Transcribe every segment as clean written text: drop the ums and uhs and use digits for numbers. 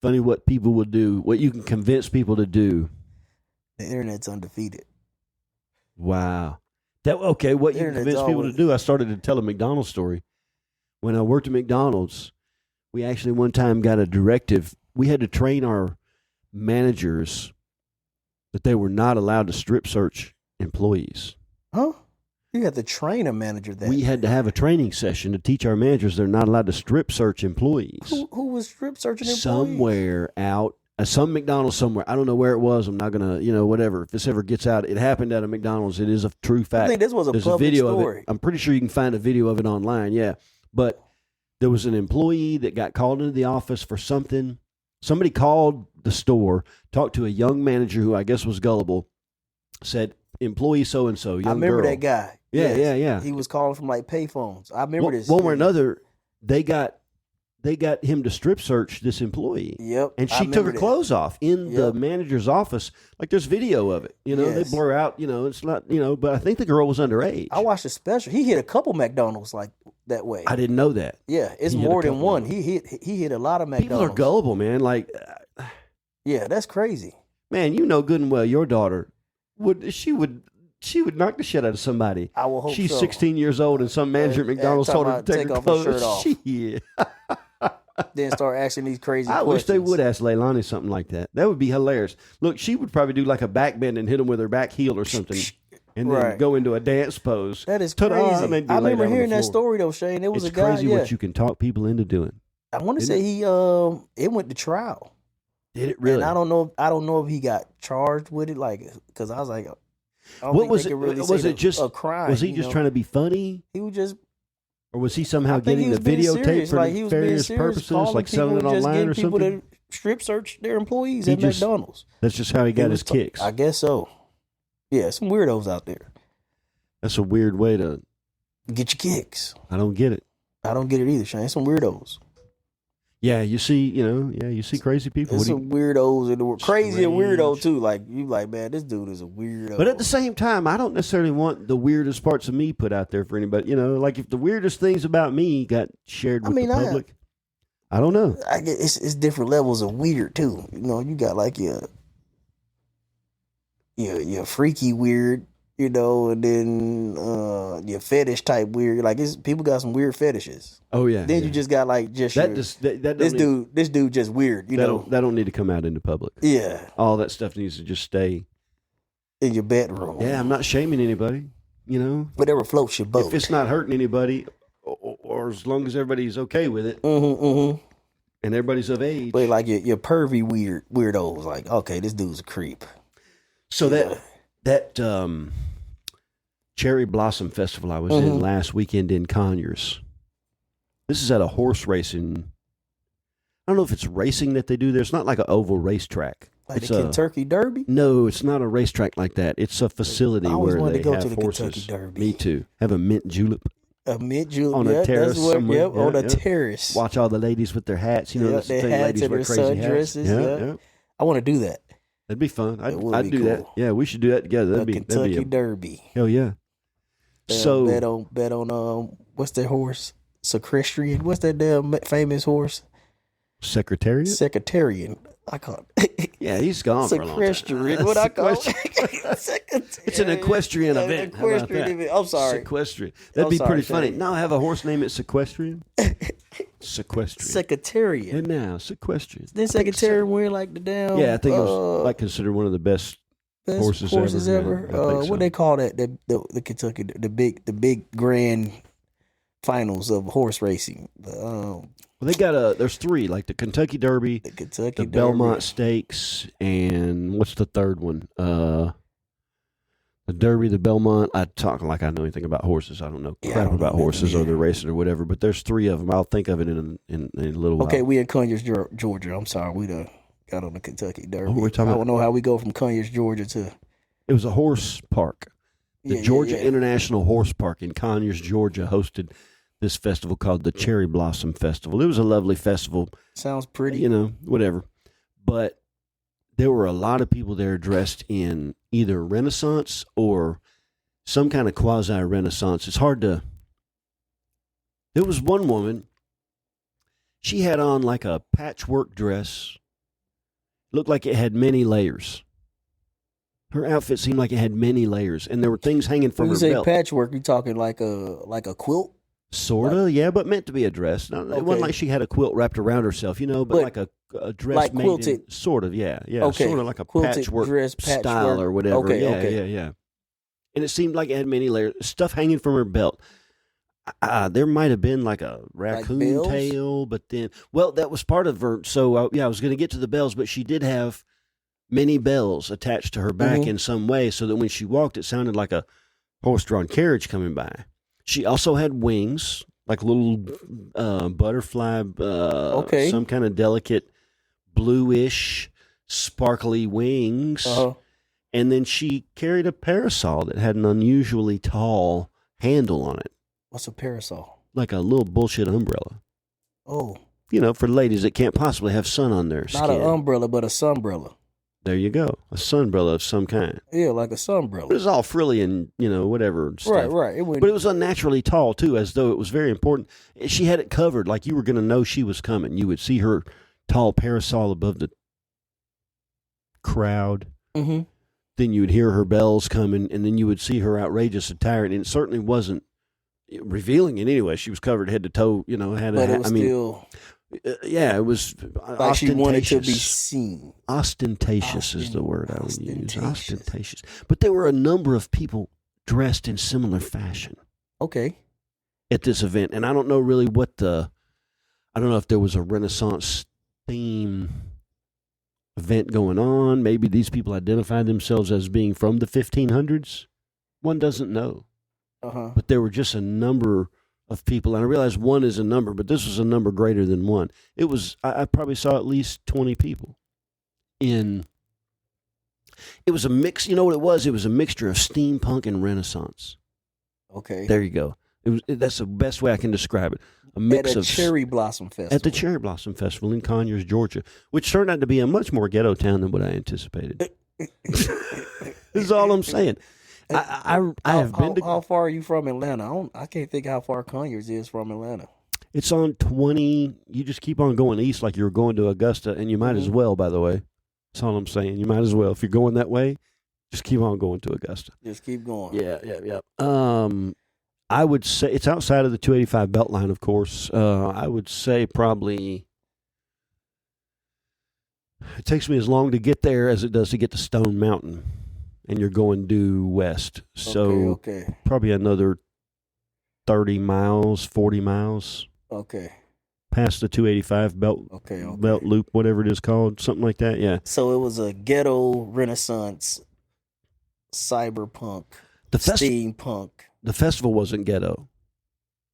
funny what people will do, what you can convince people to do. The internet's undefeated. Wow. What you can convince people to do. I started to tell a McDonald's story. When I worked at McDonald's, we actually one time got a directive. We had to train our managers that they were not allowed to strip search employees. Huh? You had to train a manager then. We had to have a training session to teach our managers they're not allowed to strip search employees. Who was strip searching employees? Somewhere out, some McDonald's somewhere. I don't know where it was. I'm not going to, whatever. If this ever gets out, it happened at a McDonald's. It is a true fact. I think this was a There's public a video story. of it. I'm pretty sure you can find a video of it online, yeah. But there was an employee that got called into the office for something. Somebody called the store, talked to a young manager who I guess was gullible, said, employee so-and-so, young girl. I remember that guy. Yeah, Yes. yeah. He was calling from like payphones. I remember this. One way or another, they got him to strip search this employee. Yep. And I she took remember her that. clothes off in the Yep. manager's office. Like there's video of it. They Yes. blur out, it's not, but I think the girl was underage. I watched a special. He hit a couple McDonald's like that way. I didn't know that. Yeah, it's He hit a more than couple one. of them. He hit a lot of McDonald's. People are gullible, man. Like, Yeah, that's crazy. man, you know good and well your daughter would knock the shit out of somebody. I will hope She's so. 16 years old and some manager at And McDonald's told her to talking take about her take off her clothes. shirt off. Shit. Then start asking these crazy I questions. wish they would ask Leilani something like that. That would be hilarious. Look, she would probably do like a back bend and hit him with her back heel or something, and then Right. go into a dance pose. That is Ta-da, crazy. and they'd be I laid remember out on the hearing that floor. story though, Shane. It was It's a guy. crazy Yeah. what you can talk people into doing. I want to Isn't say he it went to trial. Did it really? And I don't know if he got charged with it, like, because I was like, I don't What think was they it? could really Was say it just a crime? Was he just trying to be funny, He was just. or was he somehow I think getting he the was being videotape serious. for Like he was being nefarious serious, purposes, calling like selling it people, just online getting or people something? to strip search their employees He at just McDonald's. That's just how he got his kicks. I guess so. Yeah, some weirdos out there That's a weird way to. get your kicks. I don't get it. I don't get it either, Shane. Some weirdos. Yeah, you see crazy people. There's What do some weirdos in the world. Crazy and weirdo Strange. too. Like you, like, man, this dude is a weirdo. But at the same time, I don't necessarily want the weirdest parts of me put out there for anybody. Like if the weirdest things about me got shared with the public, I don't know. I guess it's different levels of weird too. You got like your freaky weird, and then your fetish type weird. Like people got some weird fetishes. Oh yeah. Then yeah. you just got like just that your, just that don't this need, dude just weird. that don't need to come out into public. Yeah, All that stuff needs to just stay. in your bedroom. Yeah, I'm not shaming anybody. Whatever floats your boat. If it's not hurting anybody, or as long as everybody's okay with it and everybody's of age. But like your pervy weirdos, like, okay, this dude's a creep. So that Cherry Blossom Festival I was in last weekend in Conyers. This is at a horse racing. I don't know if it's racing that they do there. It's not like an oval racetrack. Like It's the Kentucky Derby. No, it's not a racetrack like that. It's a facility I always where wanted they to go have to the horses. Kentucky Derby. Me too. Have a mint julep. A mid June On a terrace somewhere. Yep, on Yeah, a yeah. terrace. Watch all the ladies with their hats. Yeah, that's the their thing. hats Ladies and wear their crazy sundresses, hats. yeah. I want to do that. That'd be fun. It would I'd be do that. cool. Yeah, we should do that together. The That'd be Kentucky Derby. hell yeah. So bet on what's that horse? Secretarian. What's that damn famous horse? Secretariat. Secretarian. I call it. Yeah, he's gone for a long time. Sequestrian. What I call it? It's an equestrian event. How about that? Event. I'm sorry. Sequestrian. That'd I'm be sorry, pretty funny. Shane. Now have a horse named it Sequestrian. Sequestrian. Secretarian. And now Sequestrian. Then Secretarian wearing like the damn. Yeah, I think it was like considered one of the best horses ever. Yeah, I think so. What they call that? The Kentucky, the big grand finals of horse racing. Well, they got there's three, like the Kentucky Derby, The Kentucky the Derby. Belmont Stakes, and what's the third one? The Derby, the Belmont. I talk like I know anything about horses. I don't know Yeah, I crap don't know about nothing horses or either. the racing or whatever. But there's three of them. I'll think of it in a little while. Okay, we in Conyers, Georgia. I'm sorry, we done got on the Kentucky Derby. we're talking I about- don't know how we go from Conyers, Georgia to It was a horse park. The Georgia International Horse Park in Conyers, Georgia, hosted this festival called the Cherry Blossom Festival. It was a lovely festival. Sounds pretty. Whatever. But there were a lot of people there dressed in either Renaissance or some kind of quasi-Renaissance. It's hard to... There was one woman, she had on like a patchwork dress looked like it had many layers. Her outfit seemed like it had many layers, and there were things hanging from when her you say belt. patchwork, you talking like a quilt? Sorta, yeah, but meant to be a dress. No, it wasn't like she had a quilt wrapped around herself, but like a dress like made quilted. in, sort of, yeah, Okay. sort of like a Quilted patchwork dress, style patchwork. or whatever. Okay, yeah, okay. yeah. And it seemed like it had many layers, stuff hanging from her belt. There might have been like a raccoon bells? tail, but then, well, that was part of her. So, I was going to get to the bells, but she did have many bells attached to her back in some way, so that when she walked, it sounded like a horse-drawn carriage coming by. She also had wings, like little butterfly, some kind of delicate bluish, sparkly wings. Uh-huh. And then she carried a parasol that had an unusually tall handle on it. What's a parasol? Like a little bullshit umbrella. Oh. For ladies that can't possibly have sun on their skin. Not an umbrella, but a sunbrella. There you go. A sunbrella of some kind. Yeah, like a sunbrella. It was all frilly and, whatever stuff. Right. But it was unnaturally tall, too, as though it was very important. She had it covered, like you were going to know she was coming. You would see her tall parasol above the crowd. Mm-hmm. Then you would hear her bells coming, and then you would see her outrageous attire. And it certainly wasn't revealing in any way. She was covered head to toe, still... it was like she wanted to be seen. Ostentatious is the word I would use. Ostentatious. But there were a number of people dressed in similar fashion. Okay. At this event. And I don't know really I don't know if there was a Renaissance theme event going on. Maybe these people identified themselves as being from the 1500s. One doesn't know. Uh-huh. But there were just a number of people, and I realize one is a number, but this was a number greater than one. It was, I probably saw at least 20 people it was a mix, you know what it was? It was a mixture of steampunk and Renaissance. Okay. There you go. That's the best way I can describe it. A mix of Cherry Blossom Festival. At the Cherry Blossom Festival in Conyers, Georgia, which turned out to be a much more ghetto town than what I anticipated. This is all I'm saying. I have been to. How far are you from Atlanta? I can't think how far Conyers is from Atlanta. It's on 20. You just keep on going east like you're going to Augusta, and you might as well, by the way. That's all I'm saying. You might as well. If you're going that way, just keep on going to Augusta. Just keep going. Yeah. I would say it's outside of the 285 Beltline, of course. I would say probably it takes me as long to get there as it does to get to Stone Mountain. And you're going due west. So probably another 30 miles, 40 miles. Okay. Past the 285 belt loop, whatever it is called, something like that, yeah. So it was a ghetto Renaissance, cyberpunk, steampunk. The festival wasn't ghetto.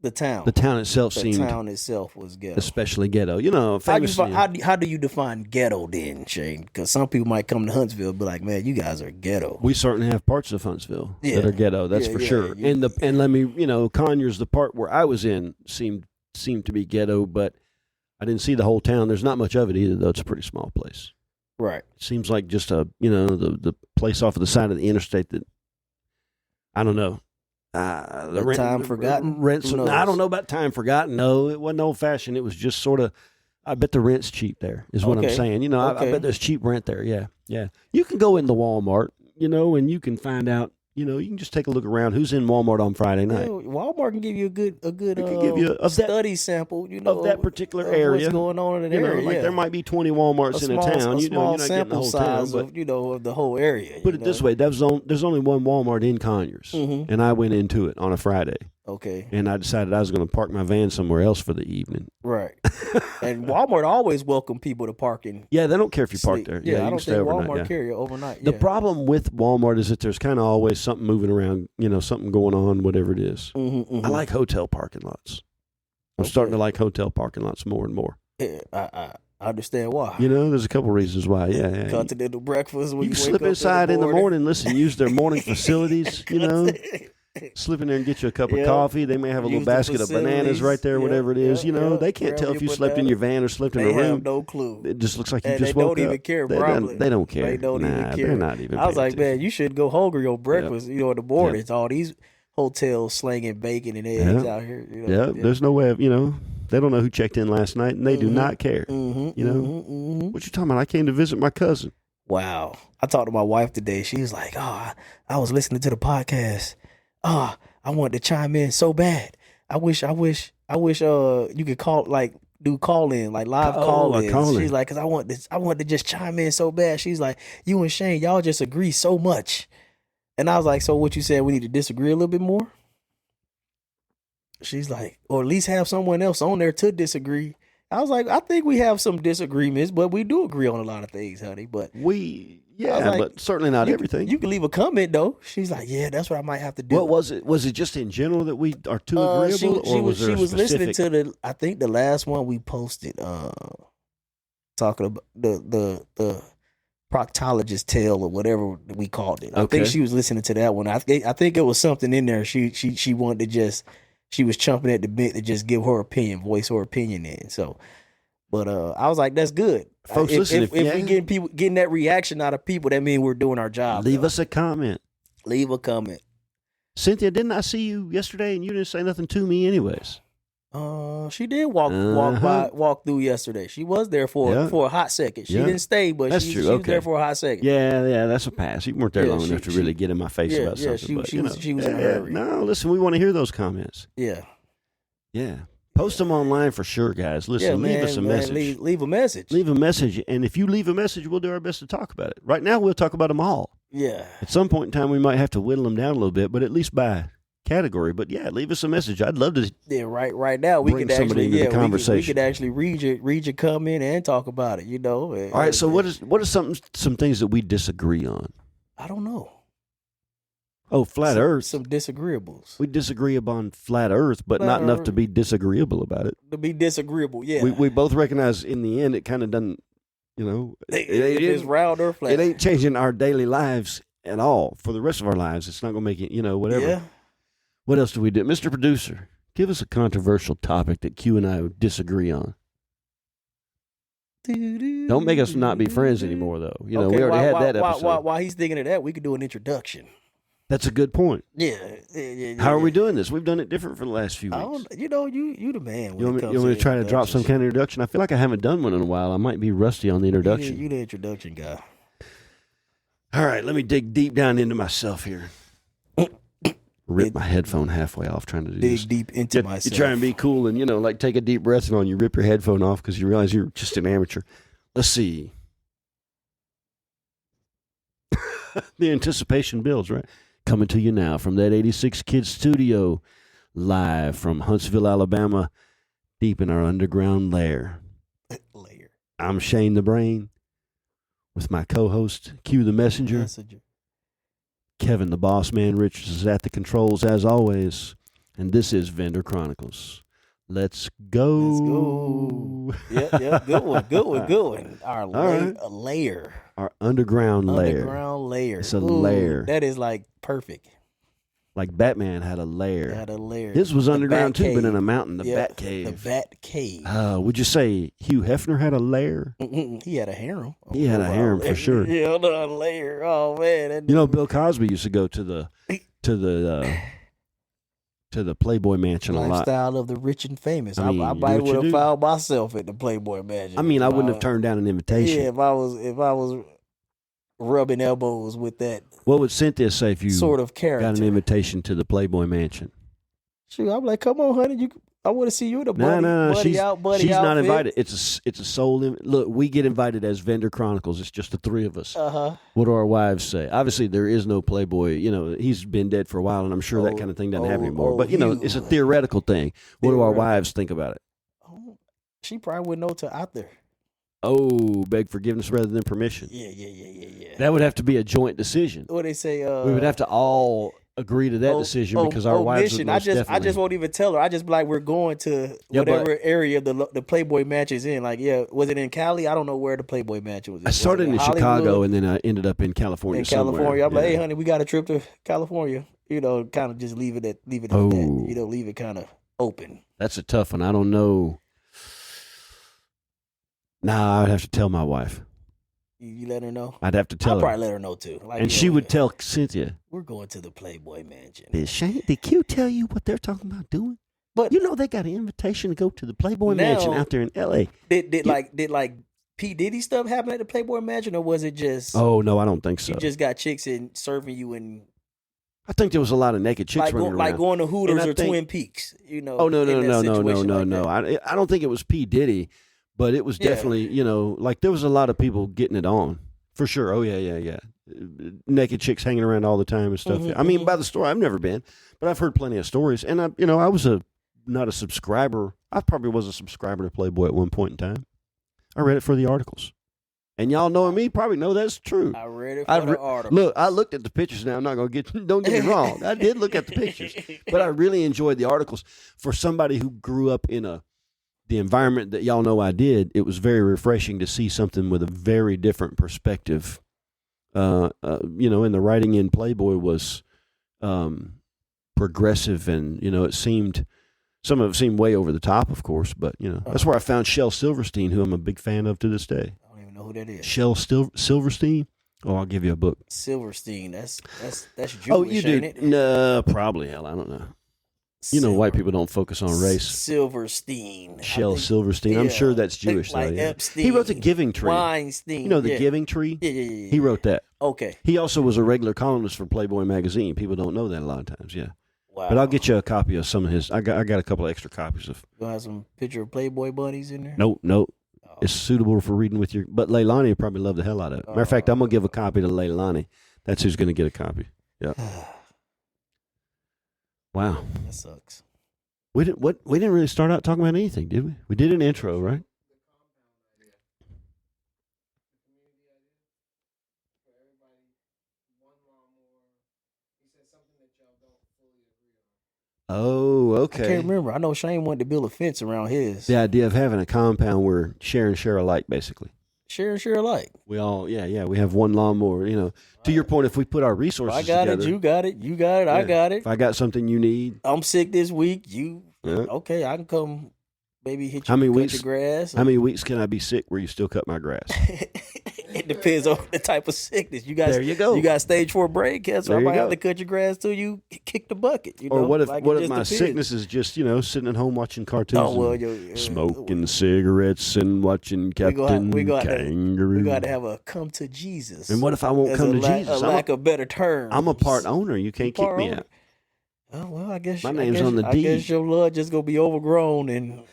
The town itself seemed. The town itself was ghetto. Especially ghetto. How do you define ghetto then, Shane? Because some people might come to Huntsville and be like, man, you guys are ghetto. We certainly have parts of Huntsville that are ghetto, that's for sure. Yeah. And let me, Conyers, the part where I was in, seemed to be ghetto, but I didn't see the whole town. There's not much of it either, though. It's a pretty small place. Right. It seems like just the place off of the side of the interstate that, I don't know. Time forgotten? I don't know about time forgotten. No, it wasn't old fashioned. It was just sort of, I bet the rent's cheap there, is what I'm saying. I bet there's cheap rent there. Yeah. You can go into Walmart, and you can find out, you can just take a look around. Who's in Walmart on Friday night? Walmart can give you a good give you study sample, of that particular area. What's going on in the area? Like there might be 20 Walmarts in a town. A small you're not sample getting the whole size town, but, of the whole area. Put it this way: there's only one Walmart in Conyers, and I went into it on a Friday. Okay. And I decided I was going to park my van somewhere else for the evening. Right. And Walmart always welcome people to park in. Yeah, they don't care if you park there. Yeah, I don't think Walmart carry you overnight. The problem with Walmart is that there's kind of always something moving around, something going on, whatever it is. I like hotel parking lots. I'm starting to like hotel parking lots more and more. Yeah, I understand why. There's a couple reasons why. Yeah. Continental breakfast. You can slip inside in the morning. Listen, use their morning facilities. Slip in there and get you a cup of coffee. They may have a little basket of bananas right there, whatever it is. They can't tell if you slept in your van or slept in a room. They have no clue. It just looks like you just woke up. They don't even care, probably. They don't care. They don't even care. They're not even. I was like, man, you should go hungry on breakfast. In the morning. All these hotels slanging bacon and eggs out here. There's no way of They don't know who checked in last night, and they do not care. You know? What you talking about? I came to visit my cousin. Wow. I talked to my wife today. She was like, I was listening to the podcast. I wanted to chime in so bad. I wish you could call, like, do call in, like live call in. She's like, cause I want to just chime in so bad. She's like, you and Shane, y'all just agree so much. And I was like, so what you said, we need to disagree a little bit more? She's like, or at least have someone else on there to disagree. I was like, I think we have some disagreements, but we do agree on a lot of things, honey. But but certainly not everything. You can leave a comment though. She's like, yeah, that's what I might have to do. What was it? Was it just in general that we are too agreeable, she was listening to I think the last one we posted, talking about the proctologist tale or whatever we called it. I think she was listening to that one. I think it was something in there. She wanted to she was chomping at the bit to just give her opinion, voice her opinion in. So, but I was like, that's good. Folks, listen, if we getting that reaction out of people, that means we're doing our job. Leave us a comment. Leave a comment. Cynthia, didn't I see you yesterday and you didn't say nothing to me anyways? She did walk through yesterday. She was there for a hot second. She didn't stay, but she was there for a hot second. Yeah, that's a pass. You weren't there long enough to really get in my face about something. She was in a hurry. No, listen, we want to hear those comments. Yeah. Post them online for sure, guys. Listen, leave us a message. Leave a message. Leave a message, and if you leave a message, we'll do our best to talk about it. Right now, we'll talk about them all. Yeah. At some point in time, we might have to whittle them down a little bit, but at least by category. But yeah, leave us a message. I'd love to. Yeah, right now we could actually the conversation. We could actually read your comment and talk about it. You know. All right. So what are some things that we disagree on? I don't know. Oh, flat Earth. Some disagreeables. We disagree upon flat Earth, but not enough to be disagreeable about it. To be disagreeable, yeah. We both recognize in the end it kind of doesn't, it's round or flat. It ain't changing our daily lives at all. For the rest of our lives, it's not going to make it, whatever. Yeah. What else do we do? Mr. Producer, give us a controversial topic that Q and I would disagree on. Don't make us not be friends anymore, though. We already had that episode. While he's thinking of that, we could do an introduction. That's a good point. Yeah. How are we doing this? We've done it different for the last few weeks. You the man. You want me to try to drop some kind of introduction? I feel like I haven't done one in a while. I might be rusty on the introduction. You the introduction guy. All right, let me dig deep down into myself here. Rip my headphone halfway off trying to do this. Dig deep into myself. You try and be cool and, like take a deep breath and you rip your headphone off because you realize you're just an amateur. Let's see. The anticipation builds, right? Coming to you now from that 86 Kids studio, live from Huntsville, Alabama, deep in our underground lair. I'm Shane the Brain with my co-host, Q the Messenger. Kevin the Boss Man Richards is at the controls as always, and this is Vendor Chronicles. Let's go. Yeah, good one. Our lair. Our underground lair. Underground lair. It's a lair. That is like perfect. Like Batman had a lair. His His was underground too, but in a mountain, the Bat Cave. The Bat Cave. Would you say Hugh Hefner had a lair? He had a harem. He had a harem for sure. Yeah, a lair. Oh man. Bill Cosby used to go to the Playboy Mansion a lot. Lifestyle of the rich and famous. I might would have found myself at the Playboy Mansion. I mean, I wouldn't have turned down an invitation. Yeah, if I was rubbing elbows with that. What would Cynthia say if you sort of character got an invitation to the Playboy Mansion? Shoot, I'm like, come on, honey, I want to see you in a buddy out. She's not invited. It's a sole. Look, we get invited as Vendor Chronicles. It's just the three of us. What do our wives say? Obviously, there is no Playboy. He's been dead for a while, and I'm sure that kind of thing doesn't happen anymore. But it's a theoretical thing. What do our wives think about it? She probably wouldn't know till out there. Oh, beg forgiveness rather than permission. Yeah. That would have to be a joint decision. What they say? We would have to all agree to that decision because our wives would most definitely. I just won't even tell her. I just be like, we're going to whatever area the Playboy Mansion is in. Like, was it in Cali? I don't know where the Playboy Mansion was. I started in Chicago and then I ended up in California. Somewhere. I'm like, hey, honey, we got a trip to California. Kind of just leave it at that. Leave it kind of open. That's a tough one. I don't know. Nah, I would have to tell my wife. You let her know? I'd have to tell her. I'd probably let her know, too. And she would tell Cynthia. We're going to the Playboy Mansion. Did Q tell you what they're talking about doing? But you know they got an invitation to go to the Playboy Mansion out there in L.A. Did P. Diddy stuff happen at the Playboy Mansion, or was it just? Oh no, I don't think so. You just got chicks in serving you and. I think there was a lot of naked chicks running around. Like going to Hooters or Twin Peaks, you know. Oh no. I don't think it was P. Diddy, but it was definitely, you know, like there was a lot of people getting it on for sure. Oh yeah. Naked chicks hanging around all the time and stuff. I mean, by the store, I've never been, but I've heard plenty of stories. And I was not a subscriber. I probably was a subscriber to Playboy at one point in time. I read it for the articles. And y'all knowing me probably know that's true. I read it for the articles. Look, I looked at the pictures now. I'm not going to don't get me wrong. I did look at the pictures. But I really enjoyed the articles. For somebody who grew up in the environment that y'all know I did, it was very refreshing to see something with a very different perspective. And the writing in Playboy was progressive, and, it seemed... Some of it seemed way over the top, of course, but, that's where I found Shel Silverstein, who I'm a big fan of to this day. I don't even know who that is. Shel Silverstein? Oh, I'll give you a book. Silverstein, that's Jewish, oh, you do? Ain't it? No, probably, hell, I don't know. White people don't focus on race. Silverstein. Shel Silverstein. I'm sure that's Jewish, like though. Yeah. Epstein, he wrote The Giving Tree. Weinstein. The Giving Tree? Yeah. He wrote that. Okay. He also was a regular columnist for Playboy magazine. People don't know that a lot of times, yeah. Wow. But I'll get you a copy of some of his. I got a couple of extra copies of. You gonna have some picture of Playboy bunnies in there? Nope. Oh. It's suitable for reading with your. But Leilani will probably love the hell out of it. Matter of fact, I'm gonna give a copy to Leilani. That's who's gonna get a copy. Yeah. Wow. That sucks. We didn't really start out talking about anything, did we? We did an intro, right? Oh, okay. I can't remember. I know Shane wanted to build a fence around his. The idea of having a compound where share and share alike, basically. Share and share alike. We all, we have one lawnmower. To your point, if we put our resources together. I got it, you got it, you got it, I got it. If I got something you need. I'm sick this week, okay, I can come maybe hit you cut your grass. How many weeks can I be sick where you still cut my grass? It depends on the type of sickness. There you go. You got stage 4 brain cancer. I might have to cut your grass till you kick the bucket. Or what if my sickness is just sitting at home watching cartoons, smoking cigarettes and watching Captain Kangaroo. We got to have a come to Jesus. And what if I won't come to Jesus? A lack of better terms. I'm a part owner. You can't kick me out. Oh, well, I guess my name's on the deed. I guess your blood just gonna be overgrown and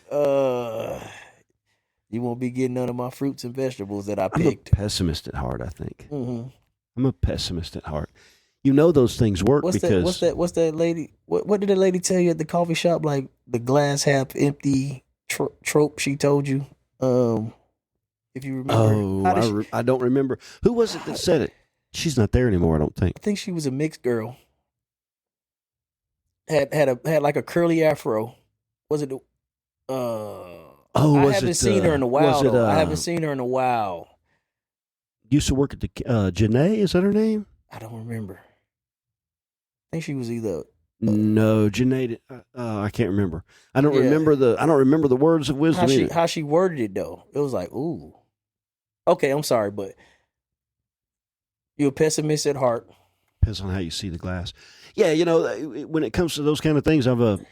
you won't be getting none of my fruits and vegetables that I picked. I'm a pessimist at heart, I think. Mm-hmm. I'm a pessimist at heart. Those things work what's that lady? What did that lady tell you at the coffee shop? Like the glass half empty trope she told you. If you remember. Oh, I don't remember. Who was it that said it? She's not there anymore, I don't think. I think she was a mixed girl. Had like a curly afro. Was it? I haven't seen her in a while. I haven't seen her in a while. Used to work at the Janae. Is that her name? I don't remember. I think she was either. No, Janae. I can't remember. I don't remember the words of wisdom. How she worded it though. It was like, ooh. Okay, I'm sorry, but you're a pessimist at heart. Depends on how you see the glass. Yeah, when it comes to those kind of things, I don't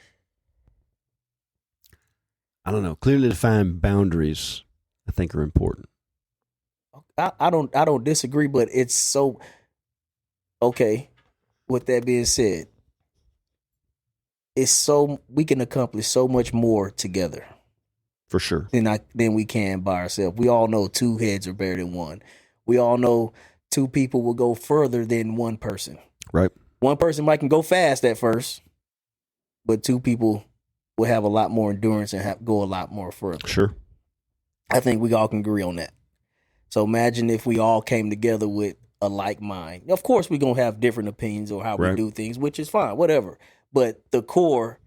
know. Clearly defined boundaries, I think, are important. I don't disagree, but it's so okay. With that being said, we can accomplish so much more together. For sure. Than we can by ourselves. We all know 2 heads are better than 1. We all know 2 people will go further than 1 person. Right. 1 person might can go fast at first, but 2 people will have a lot more endurance and go a lot more further. Sure. I think we all can agree on that. So imagine if we all came together with a like mind. Of course, we're going to have different opinions on how we do things, which is fine, whatever. But the core,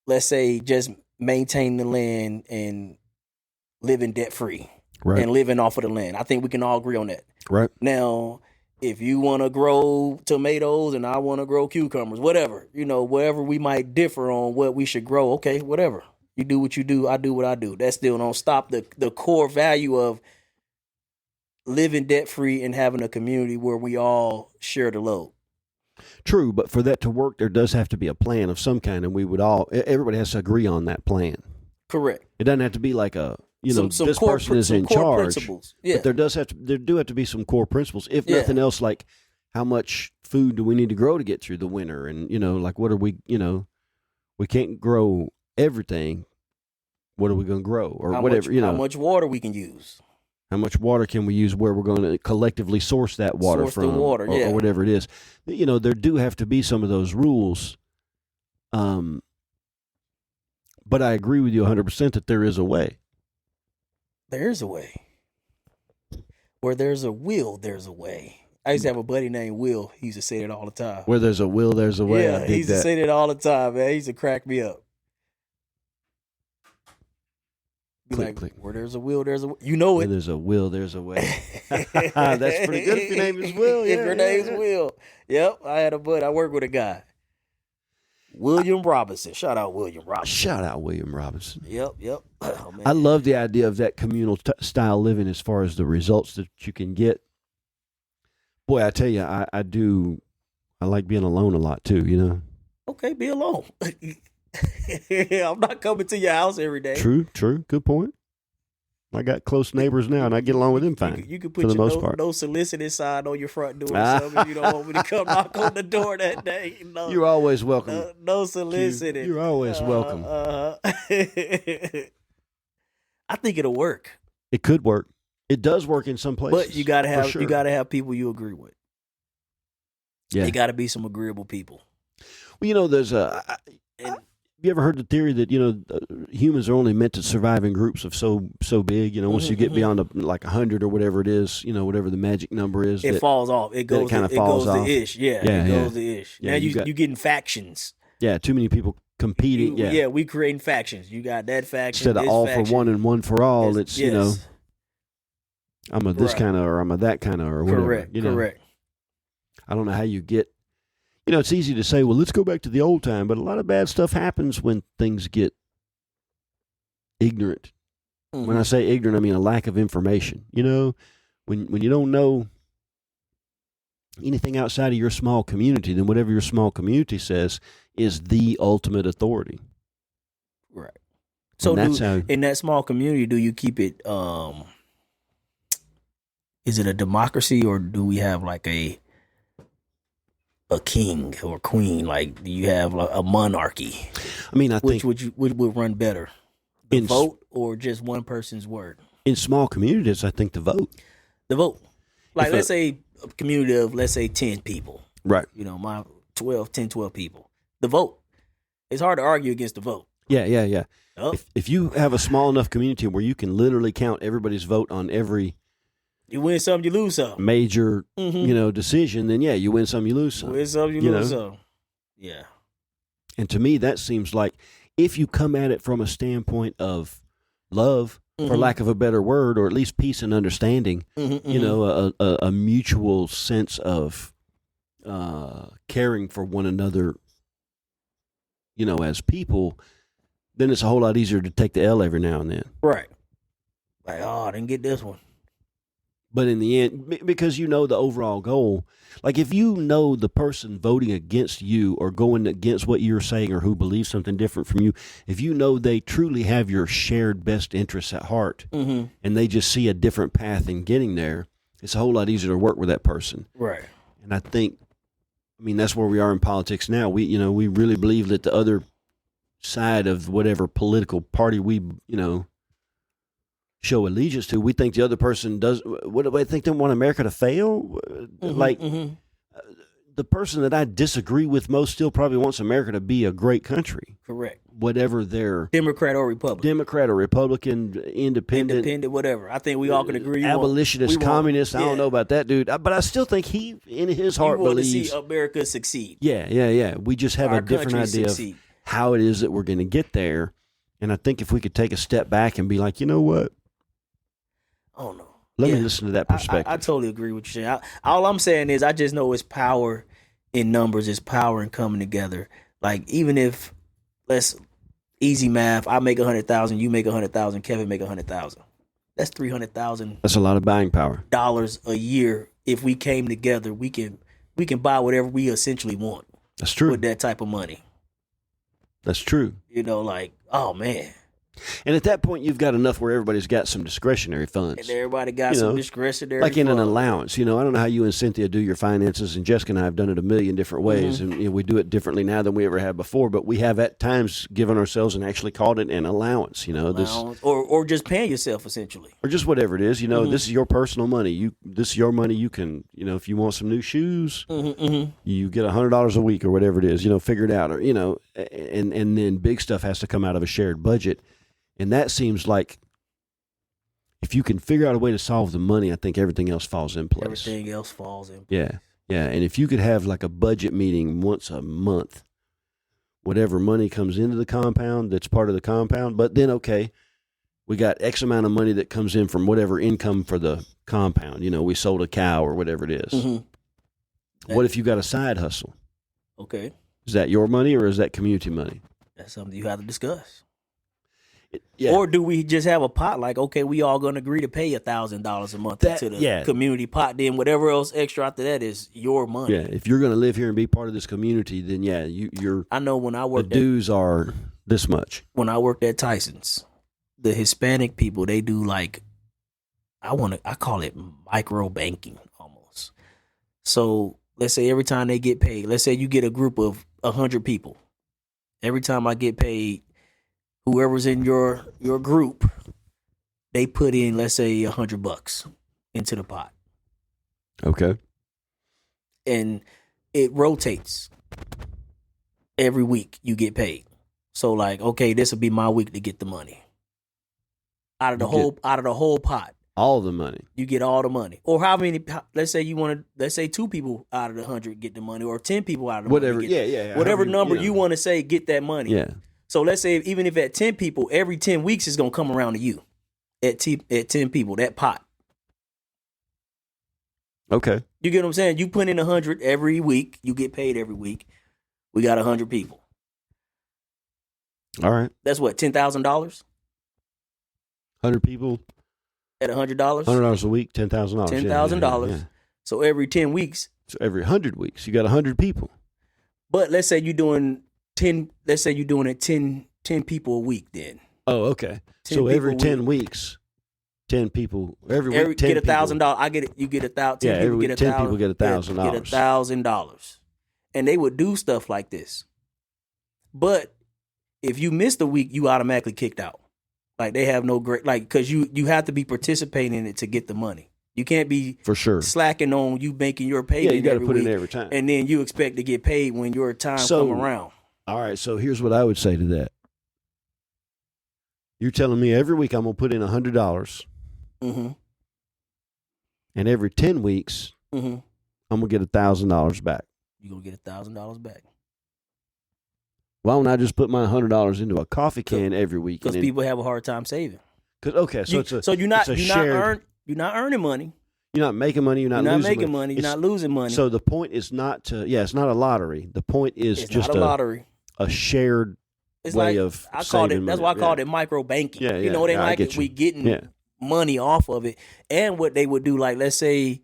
let's say, just maintain the land and living debt free and living off of the land. I think we can all agree on that. Right. Now, if you want to grow tomatoes and I want to grow cucumbers, whatever, wherever we might differ on what we should grow, okay, whatever. You do what you do, I do what I do. That still don't stop the core value of living debt-free and having a community where we all share the load. True, but for that to work, there does have to be a plan of some kind, and everybody has to agree on that plan. Correct. It doesn't have to be like a, some this person is in charge. Principles. Yeah. But there do have to be some core principles. If nothing else, like how much food do we need to grow to get through the winter? And, like what are we, we can't grow everything. What are we going to grow? Or whatever, How much water we can use. How much water can we use, where we're going to collectively source that water from, the water, or whatever it is. There do have to be some of those rules. But I agree with you 100% that there is a way. There's a way. Where there's a will, there's a way. I used to have a buddy named Will. He used to say that all the time. Where there's a will, there's a way. Yeah, he used to say that all the time, man. He used to crack me up. Click. Where there's a will, there's a way. You know it. Where there's a will, there's a way. That's pretty good if your name is Will. If your name's Will. Yep, I had a buddy. I worked with a guy. William Robinson. Shout out William Robinson. Yep. Oh, man. I love the idea of that communal style living as far as the results that you can get. Boy, I tell you, I do. I like being alone a lot too, Okay, be alone. I'm not coming to your house every day. True. Good point. I got close neighbors now, and I get along with them fine. You can put your no soliciting sign on your front door or something if you don't want me to come knock on the door that day. No, you're always welcome. No soliciting. You're always welcome. I think it'll work. It could work. It does work in some places. But you gotta have people you agree with. Yeah, they gotta be some agreeable people. Well, there's have you ever heard the theory that humans are only meant to survive in groups of so big? Once you get beyond like 100 or whatever it is, whatever the magic number is, it falls off. It goes kind of falls off. To ish. Yeah, it goes to ish. Yeah, now you getting factions. Yeah, too many people competing. We creating factions. You got that faction instead of all faction. For one and one for all. It's I'm a this kind of, or I'm a that kind of, or whatever. Correct. I don't know how you get. It's easy to say, well, let's go back to the old time, but a lot of bad stuff happens when things get ignorant. Mm-hmm. When I say ignorant, I mean a lack of information. When you don't know anything outside of your small community, then whatever your small community says is the ultimate authority. Right. So in that small community, do you keep it, is it a democracy, or do we have like a king or queen? Like, do you have like a monarchy? I mean, I think which would run better, the vote or just one person's word? In small communities, I think the vote. The vote. Like, let's say a community of 10 people. Right. My 12 people. The vote. It's hard to argue against the vote. Yeah. Oh. If you have a small enough community where you can literally count everybody's vote on every. You win some, you lose some. Major, decision, then you win some, you lose some. Win some, you lose some. Yeah. And to me, that seems like if you come at it from a standpoint of love, for lack of a better word, or at least peace and understanding, a mutual sense of caring for one another, as people, then it's a whole lot easier to take the L every now and then. Right. Like, I didn't get this one. But in the end, because the overall goal, like if the person voting against you or going against what you're saying or who believes something different from you, if they truly have your shared best interests at heart, and they just see a different path in getting there, it's a whole lot easier to work with that person. Right. And I think, that's where we are in politics now. We really believe that the other side of whatever political party we, show allegiance to, we think the other person does. What do I think they want America to fail? The person that I disagree with most still probably wants America to be a great country. Correct. Whatever their Democrat or Republican, independent, whatever. I think we all can agree. Abolitionist, communist. I don't know about that dude, but I still think he, in his heart, believes to see America succeed. Yeah. We just have a different idea succeed. Of how it is that we're going to get there, and I think if we could take a step back and be like, you know what? Oh no. Let me listen to that perspective. I totally agree with you. All I'm saying is I just know it's power in numbers. It's power in coming together. Like, even if, let's easy math, I make 100,000, you make 100,000, Kevin make 100,000. That's $300,000. That's a lot of buying power. Dollars a year. If we came together, we can we can buy whatever we essentially want. That's true. With that type of money. That's true. You know, like, oh man. And at that point, you've got enough where everybody's got some discretionary funds. And everybody got some discretionary like in an allowance. I don't know how you and Cynthia do your finances, and Jessica and I have done it a million different ways, and we do it differently now than we ever have before, but we have at times given ourselves and actually called it an allowance, or just paying yourself, essentially. Or just whatever it is, this is your personal money. This is your money. You can, if you want some new shoes, you get $100 a week or whatever it is, figure it out. Or, and then big stuff has to come out of a shared budget. And that seems like if you can figure out a way to solve the money, I think everything else falls in place. Everything else falls in place. Yeah. Yeah. And if you could have like a budget meeting once a month, whatever money comes into the compound, that's part of the compound. But then, okay, we got X amount of money that comes in from whatever income for the compound. We sold a cow or whatever it is. Mm-hmm. What if you got a side hustle? Okay. Is that your money or is that community money? That's something you have to discuss. Yeah. Or do we just have a pot like, okay, we all going to agree to pay $1,000 a month to the community pot, then whatever else extra after that is your money. Yeah, if you're going to live here and be part of this community, then you're I know when I worked the dues are this much. When I worked at Tyson's, the Hispanic people, they do like, I call it micro banking almost. So let's say every time they get paid, let's say you get a group of 100 people. Every time I get paid, whoever's in your group, they put in, let's say, $100 into the pot. Okay. And it rotates. Every week you get paid. So like, okay, this will be my week to get the money. Out of the whole pot. All the money. You get all the money. Or how many, let's say 2 people out of the 100 get the money, or 10 people out of the money. Whatever. Whatever number you want to say, get that money. Yeah. So let's say even if at 10 people, every 10 weeks is going to come around to you at 10 people, that pot. Okay. You get what I'm saying? You put in 100 every week. You get paid every week. We got 100 people. All right. That's what, $10,000? 100 people. At $100? $100 a week, $10,000. $10,000. Yeah. So every 10 weeks. So every 100 weeks, you got 100 people. But let's say you're doing 10, let's say you're doing it 10 people a week then. Oh, okay. So every 10 weeks, 10 people, every week, 10 get $1,000. I get it. You get 1,000. Yeah, every week, 10 people get $1,000. Get $1,000. And they would do stuff like this. But if you missed a week, you automatically kicked out. Like they have no great, like, because you have to be participating in it to get the money. You can't be for sure slacking on you making your payment. Yeah, you got to put in every time. And then you expect to get paid when your time come around. All right, so here's what I would say to that. You're telling me every week I'm going to put in $100. Mm-hmm. And every 10 weeks, I'm going to get $1,000 back. You're going to get $1,000 back. Why don't I just put my $100 into a coffee can every week? Because people have a hard time saving. Okay, so you're not earning money. You're not making money. You're not making money. You're not losing money. So the point is not to. Yeah, it's not a lottery. The point is it's just not a lottery. A shared way of saving money. That's why I called it micro banking. Yeah, you know, they like it. We getting money off of it. And what they would do, like, let's say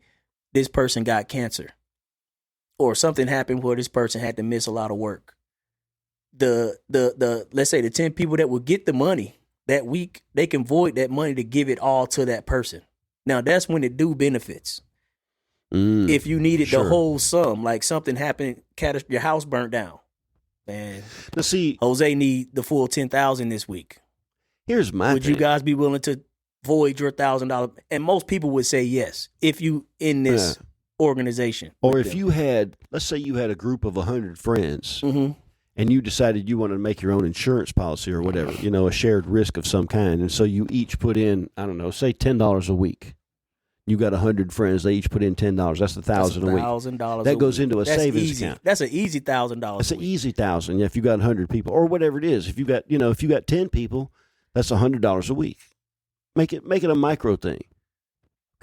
this person got cancer, or something happened where this person had to miss a lot of work. The let's say the 10 people that would get the money that week, they can void that money to give it all to that person. Now that's when it do benefits. If you needed the whole sum, like something happened, your house burnt down, man. Now see, Jose need the full $10,000 this week. Here's my Would thing. you guys be willing to void your $1,000? And most people would say yes if you in this organization. Or if you had, let's say you had a group of 100 friends. Mm-hmm. And you decided you wanted to make your own insurance policy or whatever, a shared risk of some kind. And so you each put in, I don't know, say $10 a week. You got 100 friends. They each put in $10. That's $1,000 a week. $1,000 that goes into a savings easy. account. That's an easy $1,000. That's an easy $1,000. Yeah, if you got 100 people or whatever it is. If you got, if you got 10 people, that's $100 a week. Make it a micro thing.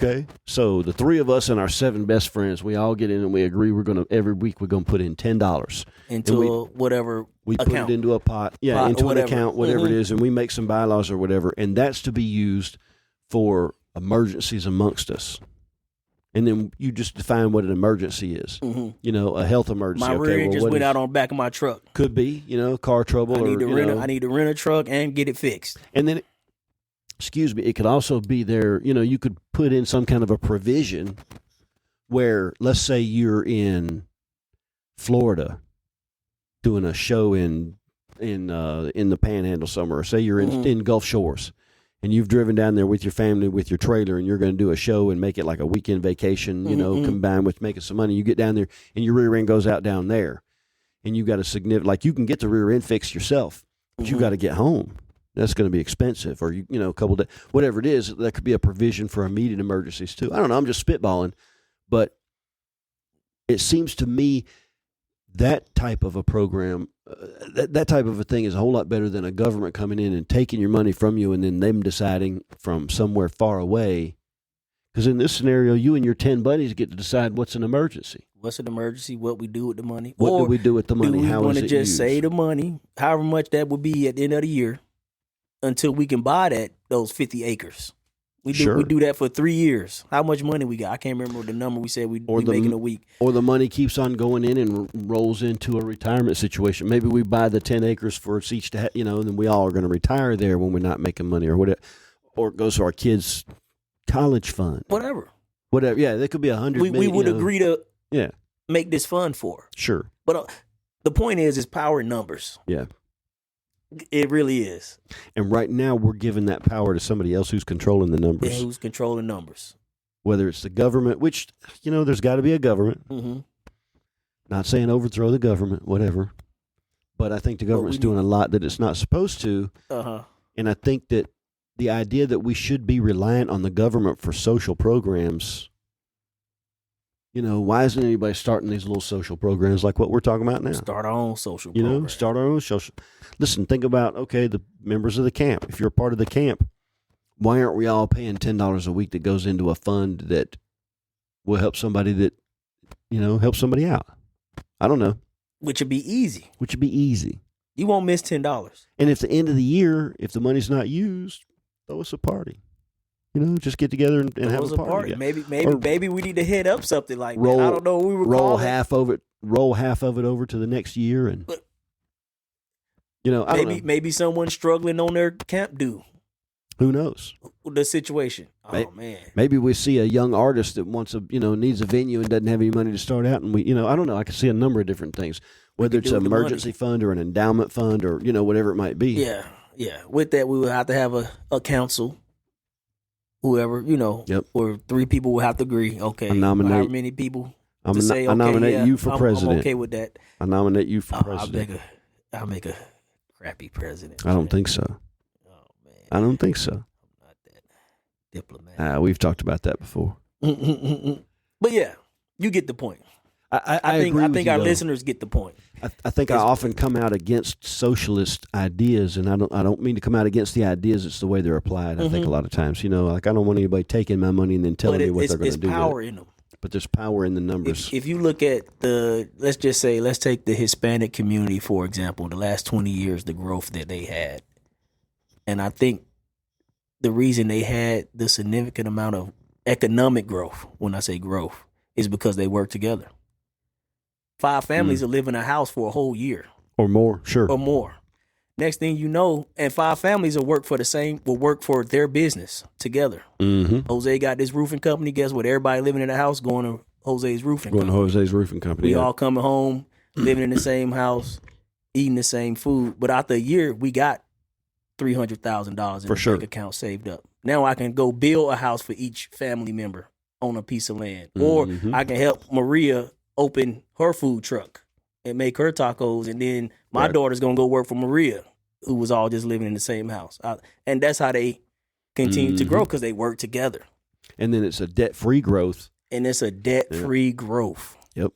Okay, so the 3 of us and our 7 best friends, we all get in and we agree every week we're gonna put in $10 into whatever we account. put it into a pot, into an account, whatever it is, and we make some bylaws or whatever, and that's to be used for emergencies amongst us. And then you just define what an emergency is. Mm-hmm. You know, a health emergency. My rear end just went out on the back of my truck. Could be, you know, car trouble. I need to rent a truck and get it fixed. And then, it could also be there, you know, you could put in some kind of a provision where, let's say you're in Florida doing a show in the Panhandle somewhere, or say you're in Gulf Shores. And you've driven down there with your family, with your trailer, and you're going to do a show and make it like a weekend vacation, you know, combined with making some money. You get down there, and your rear end goes out down there. And you've got a significant, like you can get the rear end fixed yourself, but you got to get home. That's going to be expensive, or, you know, a couple of days, whatever it is. That could be a provision for immediate emergencies, too. I don't know. I'm just spitballing. But it seems to me that type of a program, that type of a thing is a whole lot better than a government coming in and taking your money from you and then them deciding from somewhere far away. Because in this scenario, you and your 10 buddies get to decide what's an emergency. What's an emergency? What we do with the money? What do we do with the money? Do we want to just save the money, however much that would be at the end of the year, until we can buy those 50 acres? We do that for 3 years. How much money we got? I can't remember the number we said we make in a week. Or the money keeps on going in and rolls into a retirement situation. Maybe we buy the 10 acres for us each to have, you know, and then we all are going to retire there when we're not making money or whatever. Or it goes to our kids' college fund. Whatever. Yeah, there could be 100 million. We would agree to make this fund for. Sure. But the point is power in numbers. Yeah. It really is. And right now we're giving that power to somebody else who's controlling the numbers. Yeah, who's controlling numbers. Whether it's the government, which, you know, there's got to be a government. Mm-hmm. Not saying overthrow the government, whatever. But I think the government's doing a lot that it's not supposed to. Uh-huh. And I think that the idea that we should be reliant on the government for social programs, you know, why isn't anybody starting these little social programs like what we're talking about now? Start our own social program. You know, start our own social. Listen, think about, okay, the members of the camp. If you're a part of the camp, why aren't we all paying $10 a week that goes into a fund that will help somebody that, you know, help somebody out? I don't know. Which would be easy. You won't miss $10. And if the end of the year, if the money's not used, throw us a party. You know, just get together and have a party. Maybe we need to head up something like that. I don't know what we were roll half of it over to the next year, and you know, I don't know. Maybe someone struggling on their camp due. Who knows the situation? Oh man, maybe we see a young artist that needs a venue and doesn't have any money to start out, and we, you know, I don't know. I can see a number of different things, whether it's an emergency fund or an endowment fund or, you know, whatever it might be. Yeah. With that, we would have to have a council. Whoever, you know, or 3 people will have to agree. Okay, however many people to say, okay, I nominate you for president. I'm okay with that. I nominate you for president. I'll make a crappy president. I don't think so. Oh man, I don't think so. I'm not that diplomatic. We've talked about that before. But yeah, you get the point. I think our listeners get the point. I think I often come out against socialist ideas, and I don't mean to come out against the ideas. It's the way they're applied. I think a lot of times, you know, like I don't want anybody taking my money and then telling me what they're going to do. There's power in them. But there's power in the numbers. If you look at let's take the Hispanic community, for example, the last 20 years, the growth that they had. And I think the reason they had the significant amount of economic growth, when I say growth, is because they worked together. 5 families will live in a house for a whole year. Or more, sure. Or more. Next thing you know, and 5 families will work for their business together. Mm-hmm. Jose got this roofing company. Guess what? Everybody living in the house going to Jose's roofing company. We all coming home, living in the same house, eating the same food. But after a year, we got $300,000 in the bank account saved up. Now I can go build a house for each family member on a piece of land. Or I can help Maria open her food truck and make her tacos, and then my daughter's gonna go work for Maria, who was all just living in the same house. And that's how they continue to grow, because they work together. And then it's a debt-free growth. Growth. Yep.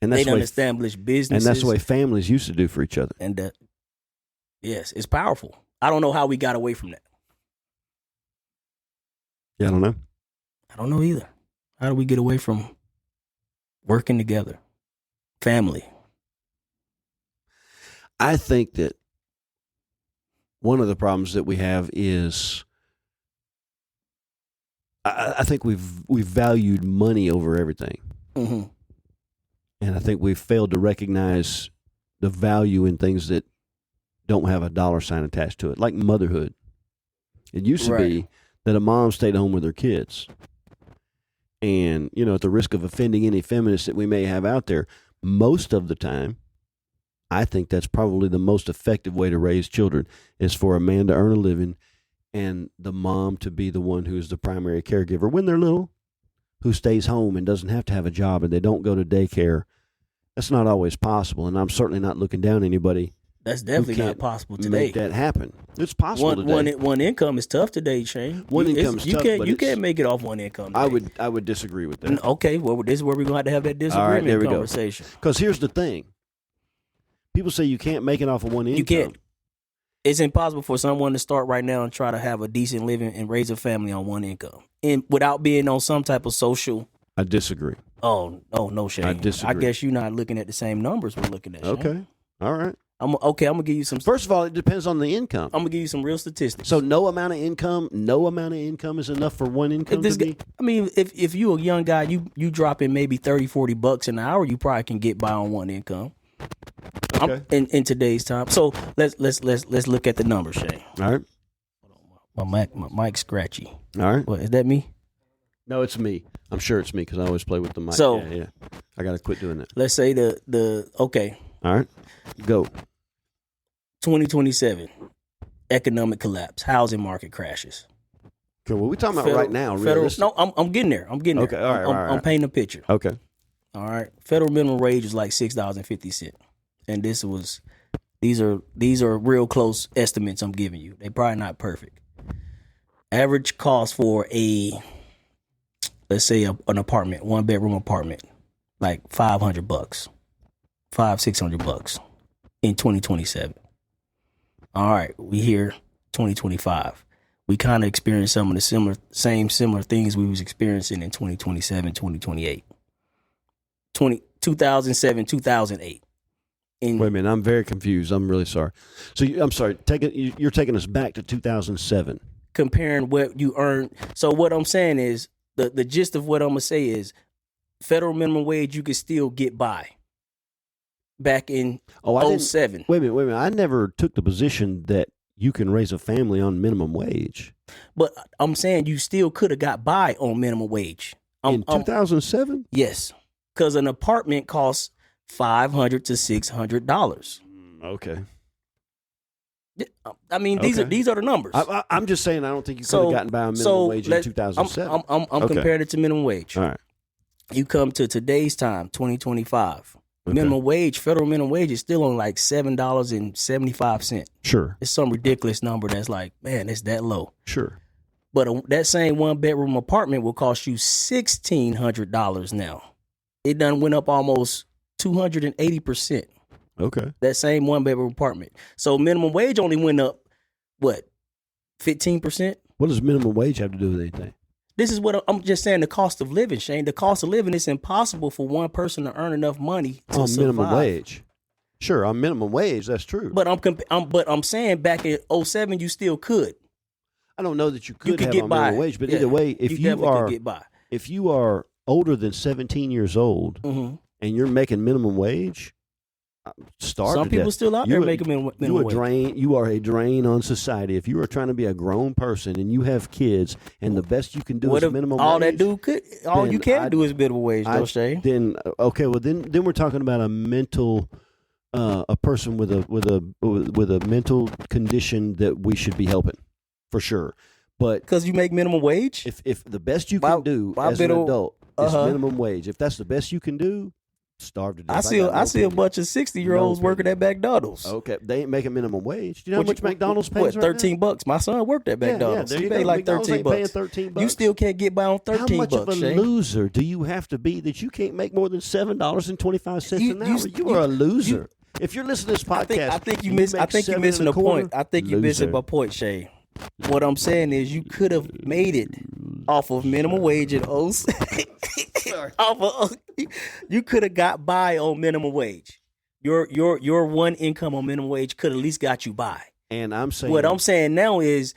And that's they done established businesses. And that's the way families used to do for each other. And yes, it's powerful. I don't know how we got away from that. Yeah, I don't know. I don't know either. How do we get away from working together? Family. I think that one of the problems that we have is I think we've valued money over everything, Mm-hmm. and I think we've failed to recognize the value in things that don't have a dollar sign attached to it, like motherhood. It used to be that a mom stayed home with her kids. And, at the risk of offending any feminists that we may have out there, most of the time, I think that's probably the most effective way to raise children is for a man to earn a living and the mom to be the one who's the primary caregiver when they're little, who stays home and doesn't have to have a job and they don't go to daycare. That's not always possible, and I'm certainly not looking down on anybody. That's definitely not possible today. Make that happen. It's possible today. One income is tough today, Shane. One income is tough. You can't make it off one income today. I would disagree with that. Okay, well, this is where we're going to have that disagreement there we conversation. Because here's the thing. People say you can't make it off of one income. You can't. It's impossible for someone to start right now and try to have a decent living and raise a family on one income and without being on some type of social. I disagree. Oh no, Shane. I disagree. I guess you're not looking at the same numbers we're looking at, Shane. Okay. All right. I'm gonna give you some. First of all, it depends on the income. I'm gonna give you some real statistics. So no amount of income is enough for one income to be? I mean, if you're a young guy, you drop in maybe $30-$40 an hour, you probably can get by on one income. Okay. In today's time. So let's look at the numbers, Shane. All right. My mic's scratchy. All right. What is that? Me? No, it's me. I'm sure it's me because I always play with the mic. So yeah. I got to quit doing that. Let's say the okay. All right. Go. 2027, economic collapse, housing market crashes. Okay, what are we talking about right now? No, I'm getting there. I'm getting there. Okay, all right. I'm painting a picture. Okay. All right. Federal minimum wage is like $6.50, and these are real close estimates I'm giving you. They're probably not perfect. Average cost for let's say an apartment, 1-bedroom apartment, like $500, $600 in 2027. All right, we here 2025. We kind of experienced some of the similar things we was experiencing in 2027, 2028. 2007, 2008. Wait a minute, I'm very confused. I'm really sorry. So I'm sorry. You're taking us back to 2007. Comparing what you earned. So what I'm saying is the gist of what I'm gonna say is federal minimum wage you could still get by. Back in 07. Wait a minute. I never took the position that you can raise a family on minimum wage. But I'm saying you still could have got by on minimum wage. In 2007? Yes. Because an apartment costs $500 to $600. Okay. I mean, these are the numbers. I'm just saying I don't think you could have gotten by on minimum wage in 2007. I'm comparing it to minimum wage. All right. You come to today's time, 2025. Okay. Minimum wage, federal minimum wage is still on like $7.75. Sure. It's some ridiculous number that's like, man, it's that low. Sure. But that same 1-bedroom apartment will cost you $1,600 now. It done went up almost 280%. Okay. That same 1-bedroom apartment. So minimum wage only went up, what, 15%? What does minimum wage have to do with anything? This is what I'm just saying. The cost of living, Shane. The cost of living, it's impossible for one person to earn enough money to survive. Minimum wage. Sure, on minimum wage, that's true. But I'm saying back in 07, you still could. I don't know that you could have get on by. minimum wage, but either way, if you are older than 17 years old mm-hmm. and you're making minimum wage, starve Some to people death. still out there making minimum wage. You are a drain on society. If you are trying to be a grown person and you have kids, and the best you can do is minimum wage. All you can do is minimum wage, though, Shay. Then we're talking about a person with a mental condition that we should be helping, for sure. But because you make minimum wage, if the best you can do as an adult is minimum wage, if that's the best you can do, starve to death. I see a bunch of 60-year-olds working at McDonald's. Okay, they ain't making minimum wage. Do you know how much McDonald's pays right $13 now? $13. My son worked at McDonald's. Yeah, he paid like $13. You still can't get by on $13. How much of a loser do you have to be that you can't make more than $7.25 an hour? You are a loser. If you're listening to this podcast, I think you're missing the point. I think you're missing my point, Shay. What I'm saying is you could have made it off of minimum wage at you could have got by on minimum wage. Your one income on minimum wage could at least got you by. And I'm saying what I'm saying now is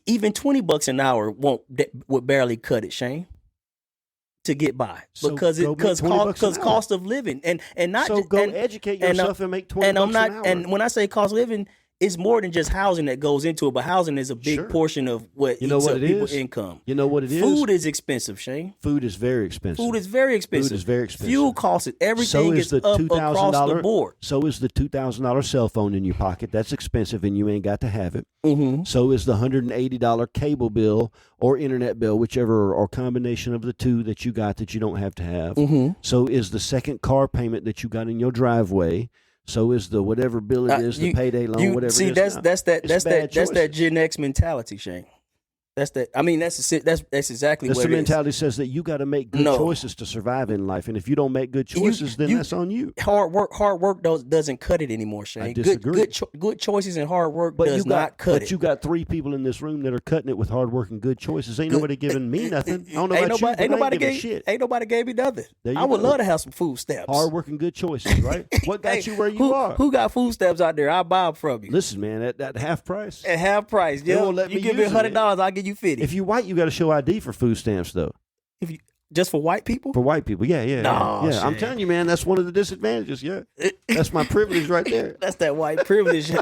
even $20 an hour would barely cut it, Shane, to get by, So because go make $20 an hour. cost of living and not So just, go and, educate and, yourself and make $20 and I'm not an hour. and when I say cost of living, it's more than just housing that goes into it, but housing is a big Sure. portion of what You know eats what up it people's is? income. You know what it is? Food is expensive, Shane. Food is very expensive. Food is very expensive. Food is very expensive. Fuel costs it. Everything So is is the up $2,000 across the board. So is the $2,000 cell phone in your pocket. That's expensive, and you ain't got to have it. Mm-hmm. So is the $180 cable bill or internet bill, whichever or combination of the two that you got that you don't have to have. Mm-hmm. So is the second car payment that you got in your driveway. So is the whatever bill it is, the payday loan, whatever. See, it is. that's that choices. Gen X mentality, Shane. That's exactly That's what the it is. mentality says that you got to make good choices to survive in life, and if you don't make good choices, then that's on you. Hard work doesn't cut it anymore, Shane. I disagree. Good choices and hard work But does not cut but it. you got 3 people in this room that are cutting it with hard work and good choices. Ain't nobody giving me nothing. I don't know about you, but ain't nobody giving shit. Ain't nobody gave me nothing. There you I would go. love to have some food stamps. Hard work and good choices, right? What got you where you who, are? Who got food stamps out there? I'll buy them from you. Listen, man, at that half price. At half price, They yeah. won't let You me give me use it, man. $100, I'll give you 50. If you white, you got to show ID for food stamps, though. If you just for white people? For white people, yeah. No, yeah. I'm shit. telling you, man, that's one of the disadvantages. Yeah, that's my privilege right there. That's that white privilege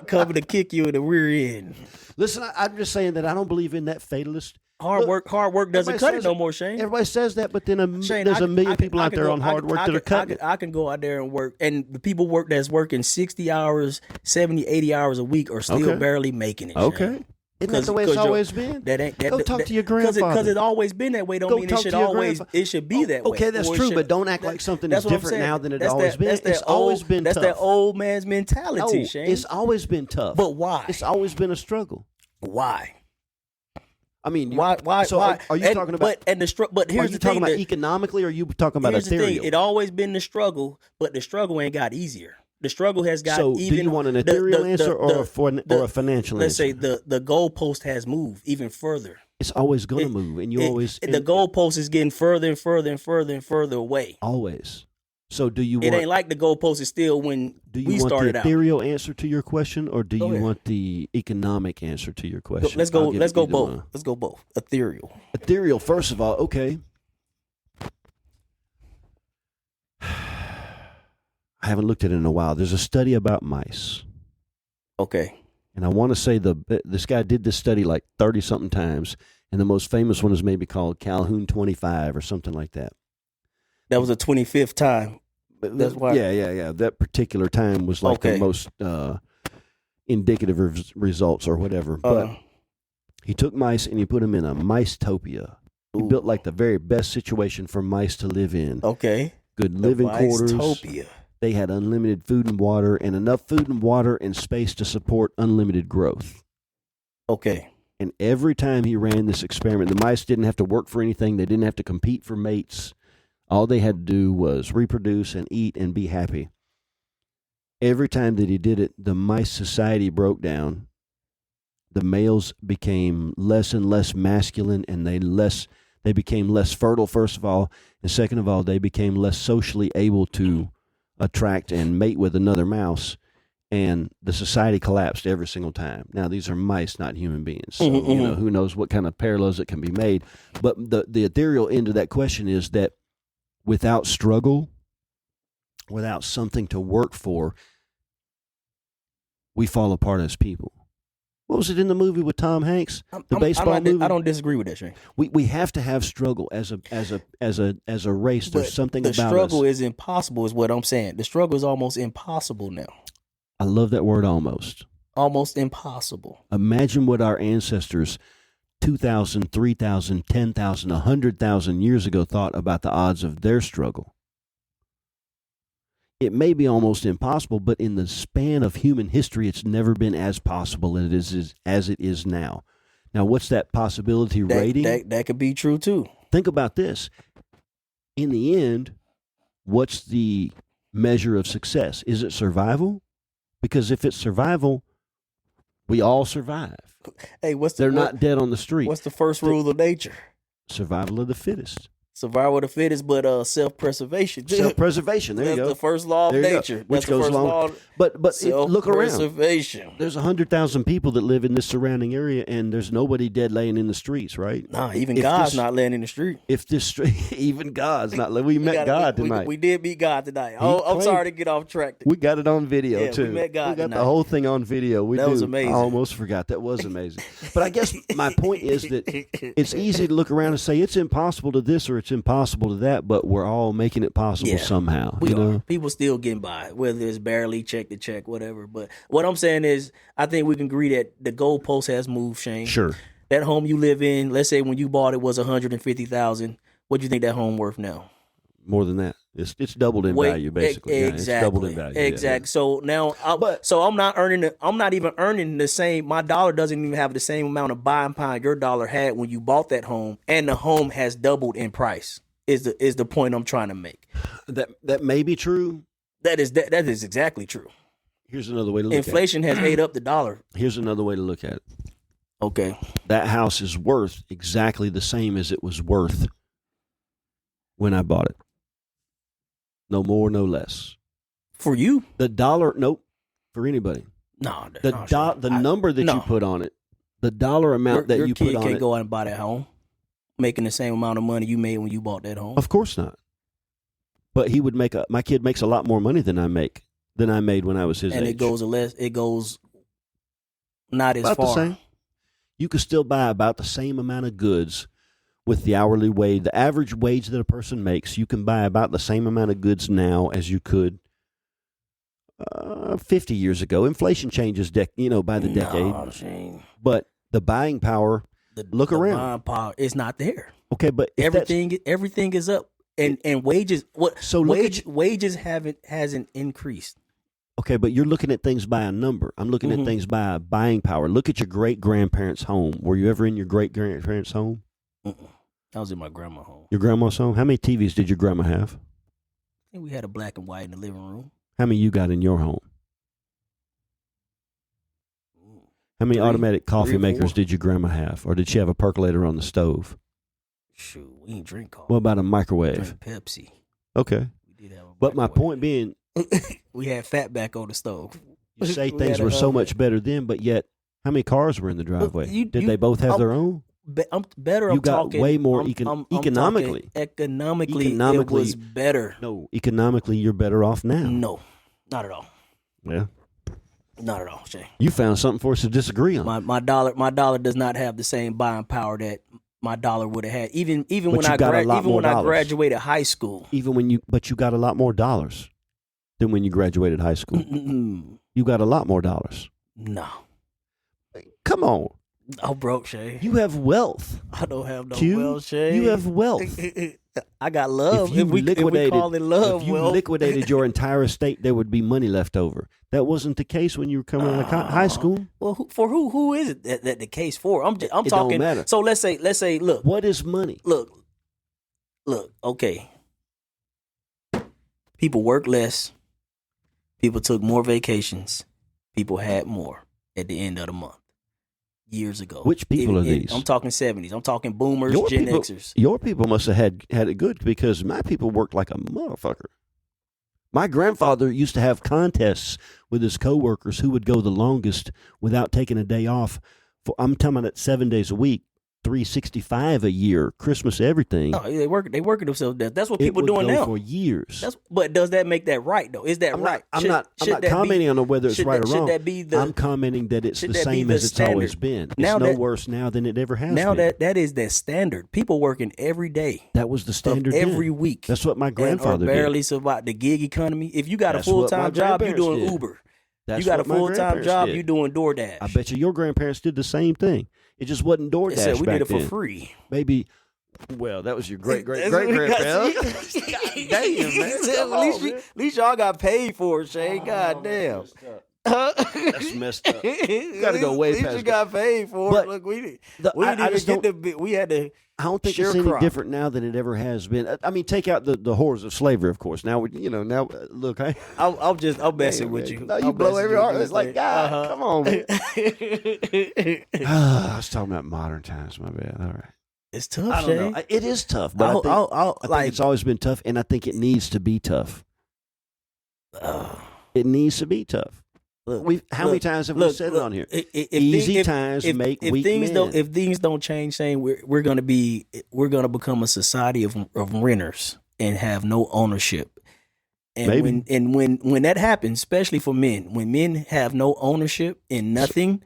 coming to kick you in the rear end. Listen, I'm just saying that I don't believe in that fatalist. Hard work doesn't everybody cut it says no it. more, Shane. Everybody says that, but then Shane, there's a million people I out can there go- on I hard can- work I that are can- cutting it. I can go out there and work, and the people that's working 60 hours, 70, 80 hours a week are still Okay. barely making it. Okay. Shane. Isn't that the way it's always been? Go talk to your grandfather. Because it's always been that way. Don't Go mean talk it should to your always. grandfa- It should be that way. Okay, that's Or it true, should- but don't act like something is that's what I'm different saying. now than it That's always been. That's It's that always old, been That's tough. that old man's mentality, No, Shane. it's always been tough. But why? It's always been a struggle. Why? I mean, Why? So why? are you talking about? But Are here's you the talking thing. about economically, or are you talking about Here's the ethereal? thing. It always been the struggle, but the struggle ain't got easier. The struggle has got So, even. do you want an the- ethereal the- answer or the- a financial Let's answer? say the goalpost has moved even further. It's always going to move, and The goalpost is getting further and further and further and further away. always. So, do you It want? ain't like the goalpost is still when Do you we want started the out. ethereal answer to your question, or do Go you ahead. want the economic answer to your question? Let's go. I'll give Let's you go either both. one. Let's go both. Ethereal. Ethereal, first of all, okay. I haven't looked at it in a while. There's a study about mice, Okay. and I want to say this guy did this study like 30 something times, and the most famous one is maybe called Calhoun 25 or something like that. That was the 25th time. That's why. Yeah. That particular time was like the Okay. most indicative of results or whatever. But he took mice and he put them in a mice-topia. He Ooh. built like the very best situation for mice to live in. Okay. Good living quarters. Mice-topia. They had unlimited food and water, and enough food and water and space to support unlimited growth. Okay. And every time he ran this experiment, the mice didn't have to work for anything. They didn't have to compete for mates. All they had to do was reproduce and eat and be happy. Every time that he did it, the mice society broke down. The males became less and less masculine, and they became less fertile, first of all. And second of all, they became less socially able to attract and mate with another mouse. And the society collapsed every single time. Now, these are mice, not human beings. So, Mhm, mhm. who knows what kind of parallels that can be made. But the ethereal end of that question is that without struggle, without something to work for, we fall apart as people. What was it in the movie with Tom Hanks? The baseball movie? I don't disagree with that, Shane. We have to have struggle as a race. But There's something the about struggle us. is impossible, is what I'm saying. The struggle is almost impossible now. I love that word almost. Almost impossible. Imagine what our ancestors 2,000, 3,000, 10,000, 100,000 years ago thought about the odds of their struggle. It may be almost impossible, but in the span of human history, it's never been as possible as it is now. Now, what's that possibility rating? That could be true too. Think about this. In the end, what's the measure of success? Is it survival? Because if it's survival, we all survive. Hey, They're not dead on the street. What's the first rule of nature? Survival of the fittest. Survival of the fittest, but self-preservation. Self-preservation. There you go. That's the first law of nature. Which goes along. But look around. Self-preservation. There's 100,000 people that live in this surrounding area, and there's nobody dead laying in the streets, right? Nah, even God's not laying in the street. If this even God's not, we met God tonight. We did meet God tonight. I'm sorry to get off track. We got it on video too. We met God got tonight. The whole thing on video. That was amazing. I almost forgot. That was amazing. But I guess my point is that it's easy to look around and say it's impossible to this or it's impossible to that, but we're all making it possible somehow. We are. People still getting by, whether it's barely check to check, whatever. But what I'm saying is, I think we can agree that the goalpost has moved, Shane. Sure. That home you live in, let's say when you bought it was $150,000. What do you think that home worth now? More than that. It's doubled in value, basically. Exactly. It's doubled in value. Exactly. So now, I'm not even earning the same. My dollar doesn't even have the same amount of buying power your dollar had when you bought that home, and the home has doubled in price. Is the point I'm trying to make? That may be true. That is exactly true. Here's another way to look Inflation at it. has ate up the dollar. Here's another way to look at it. Okay. That house is worth exactly the same as it was worth when I bought it. No more, no less. For you? The dollar, nope, for anybody. No. The number that you put on it, the dollar amount that you put on it. Your kid can't go out and buy that home making the same amount of money you made when you bought that home. Of course not. But he would my kid makes a lot more money than I made when I was his age. And it goes not as about far. The same. You could still buy about the same amount of goods with the hourly wage, the average wage that a person makes. You can buy about the same amount of goods now as you could 50 years ago. Inflation changes, by the decade. Shane. But the buying power, look around. The buying power is not there. Okay, but everything is up, and wages. Wages hasn't increased. Okay, but you're looking at things by a number. I'm looking at things by buying power. Look at your great-grandparents' home. Were you ever in your great-grandparents' home? I was in my grandma's home. Your grandma's home? How many TVs did your grandma have? I think we had a black and white in the living room. How many you got in your home? How many automatic coffee makers did your grandma have? Or did she have a percolator on the stove? Shoot, we didn't drink coffee. What about a microwave? We drank Pepsi. Okay. We did have a but my point being... we had fat back on the stove. You say things were so much better then, but yet, how many cars were in the driveway? Did they both have their own? I'm better. You got way more economically. Economically, it was better. No, economically, you're better off now. No, not at all. Yeah, not at all, Shay. You found something for us to disagree on. My dollar does not have the same buying power that my dollar would have had. Even when I graduated high school. But you got a lot more dollars than when you graduated high school. You got a lot more dollars. No. Come on. I'm broke, Shay. You have wealth. I don't have no wealth, Shay. You have wealth. I got love. If we call it love, if you liquidated your entire estate, there would be money left over. That wasn't the case when you were coming out of high school. Well, who is it that the case for? I'm talking. Don't matter. So let's say, look. What is money? Look. Okay. People work less. People took more vacations. People had more at the end of the month. Years ago. Which people are these? I'm talking 70s. I'm talking boomers, Gen Xers. Your people must have had it good because my people worked like a motherfucker. My grandfather used to have contests with his coworkers who would go the longest without taking a day off. I'm talking about 7 days a week, 365 a year, Christmas, everything. No, they working themselves death. That's what people doing now for years. But does that make that right though? Is that right? I'm not commenting on whether it's right or wrong. Should that be I'm commenting that it's the same as it's always been. It's no worse now than it ever has been. Now that is the standard. People working every day. That was the standard every week. That's what my grandfather barely did. survived the gig economy. If you got a full-time job, you're doing Uber. You got a full-time job, you're doing DoorDash. I bet your grandparents did the same thing. It just wasn't DoorDash back then. We did it for free. Maybe, well, that was your great-great-great-grandparents. God damn, man. At least y'all got paid for it, Shane. God damn. That's messed up. You got to go way past. At least you got paid for it. Look, we had to. I don't think it's any different now than it ever has been. I mean, take out the horrors of slavery, of course. Now, now look, I'm messing with you. No, you blow every heart. It's like, God, come on, man. I was talking about modern times. My bad. All right. It's tough. I don't know. It is tough, but I think it's always been tough, and I think it needs to be tough. It needs to be tough. How many times have we said it on here? Easy times make weak men. If things don't change, saying we're gonna become a society of renters and have no ownership. And when that happens, especially for men, when men have no ownership in nothing,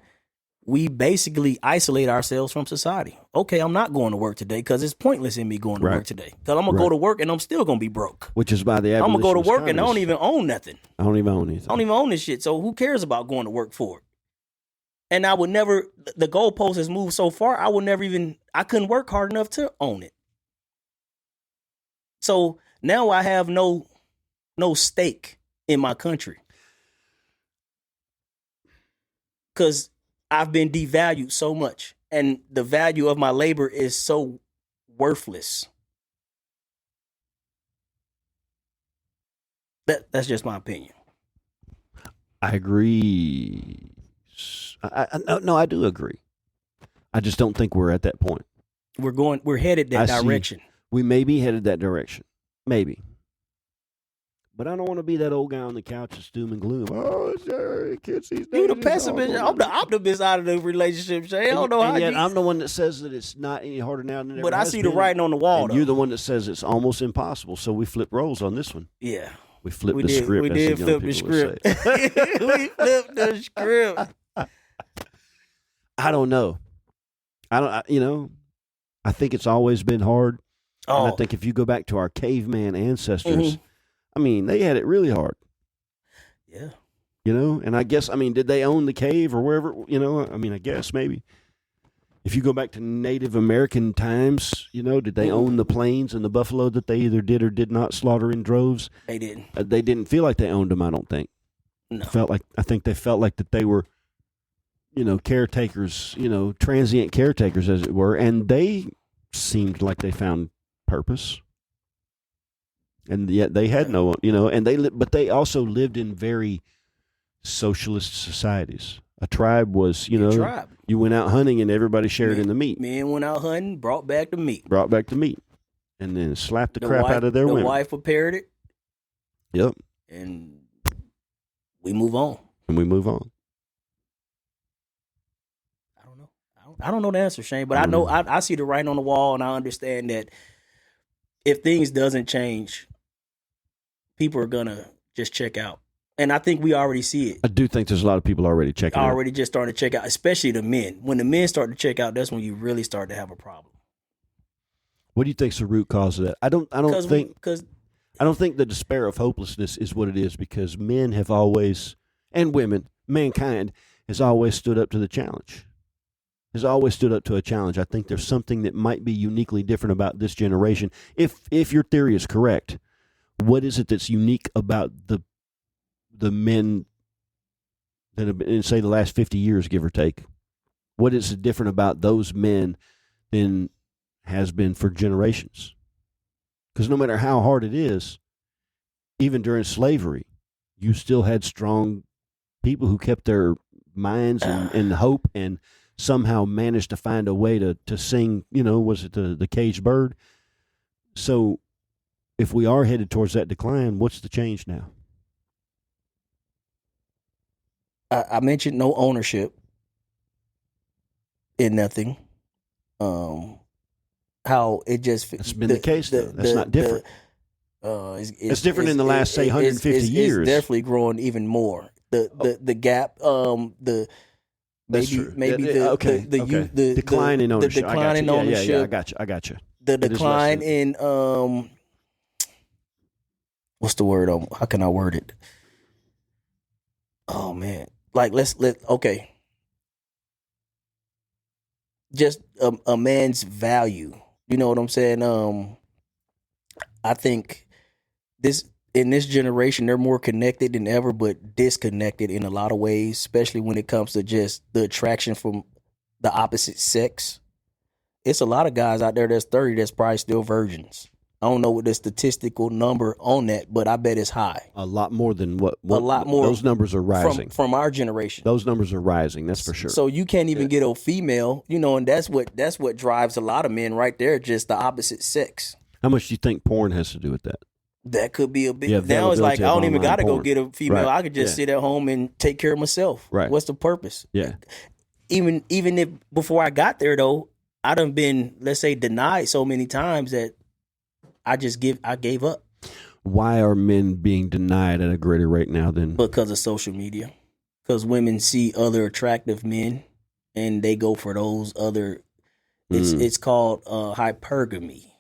we basically isolate ourselves from society. Okay, I'm not going to work today because it's pointless in me going to work today. Because I'm going to go to work and I'm still going to be broke. Which is by the I'm going to go to work and I don't even own nothing. I don't even own anything. I don't even own this shit. So who cares about going to work for it? And I would never, the goalpost has moved so far, I couldn't work hard enough to own it. So now I have no stake in my country. Because I've been devalued so much, and the value of my labor is so worthless. That's just my opinion. I agree. I do agree. I just don't think we're at that point. We're headed that direction. We may be headed that direction. Maybe. But I don't want to be that old guy on the couch of doom and gloom. Oh, sure, kids these days. You the pessimist. I'm the optimist out of the relationship, Shay. I don't know how. And yet I'm the one that says that it's not any harder now than it ever But I has see been. the writing on the wall. And you're the one that says it's almost impossible. So we flip roles on this one. Yeah. We flipped the script. We did flip the script. We flipped the script. I don't know. I think it's always been hard. Oh. And I think if you go back to our caveman ancestors, I mean, they had it really hard. Yeah. And I guess, did they own the cave or wherever, I guess maybe. If you go back to Native American times, did they own the plains and the buffalo that they either did or did not slaughter in droves? They didn't. They didn't feel like they owned them, I don't think. No. I think they felt like that they were, caretakers, transient caretakers, as it were, and they seemed like they found purpose. And yet they had no, but they also lived in very socialist societies. A tribe was, you went out hunting and everybody shared in the meat. Men went out hunting, brought back the meat. And then slapped the crap out of their women. The wife prepared it. Yep. And we move on. I don't know the answer, Shane, but I know I see the writing on the wall, and I understand that if things doesn't change, people are gonna just check out. And I think we already see it. I do think there's a lot of people already checking out. Already just starting to check out, especially the men. When the men start to check out, that's when you really start to have a problem. What do you think's the root cause of that? I don't think the despair of hopelessness is what it is, because men have always, and women, mankind has always stood up to the challenge. Has always stood up to a challenge. I think there's something that might be uniquely different about this generation. If your theory is correct, what is it that's unique about the men that have been in, say, the last 50 years, give or take? What is different about those men than has been for generations? Because no matter how hard it is, even during slavery, you still had strong people who kept their minds and hope and somehow managed to find a way to sing, was it the caged bird? So if we are headed towards that decline, what's the change now? I mentioned no ownership in nothing. How it just... That's been the case, though. That's not different. It's different in the last, say, 150 years. It's definitely growing even more. The gap, the... Maybe the decline in ownership. The decline in ownership. Yeah, I got you. The decline in what's the word? How can I word it? Oh man, like okay. Just a man's value. You know what I'm saying? I think in this generation, they're more connected than ever, but disconnected in a lot of ways, especially when it comes to just the attraction from the opposite sex. It's a lot of guys out there that's 30 that's probably still virgins. I don't know what the statistical number on that, but I bet it's high. A lot more than what a lot more. Those numbers are rising. From our generation. Those numbers are rising, that's for sure. So you can't even get a female, and that's what drives a lot of men right there, just the opposite sex. How much do you think porn has to do with that? That could be a big. Now it's like I don't even got to go get a female. Right. I could just sit at home and take care of myself. Right. What's the purpose? Yeah. Even if before I got there though, I done been, let's say, denied so many times that I gave up. Why are men being denied at a greater rate now than? Because of social media. Because women see other attractive men and they go for those other. It's called hypergamy.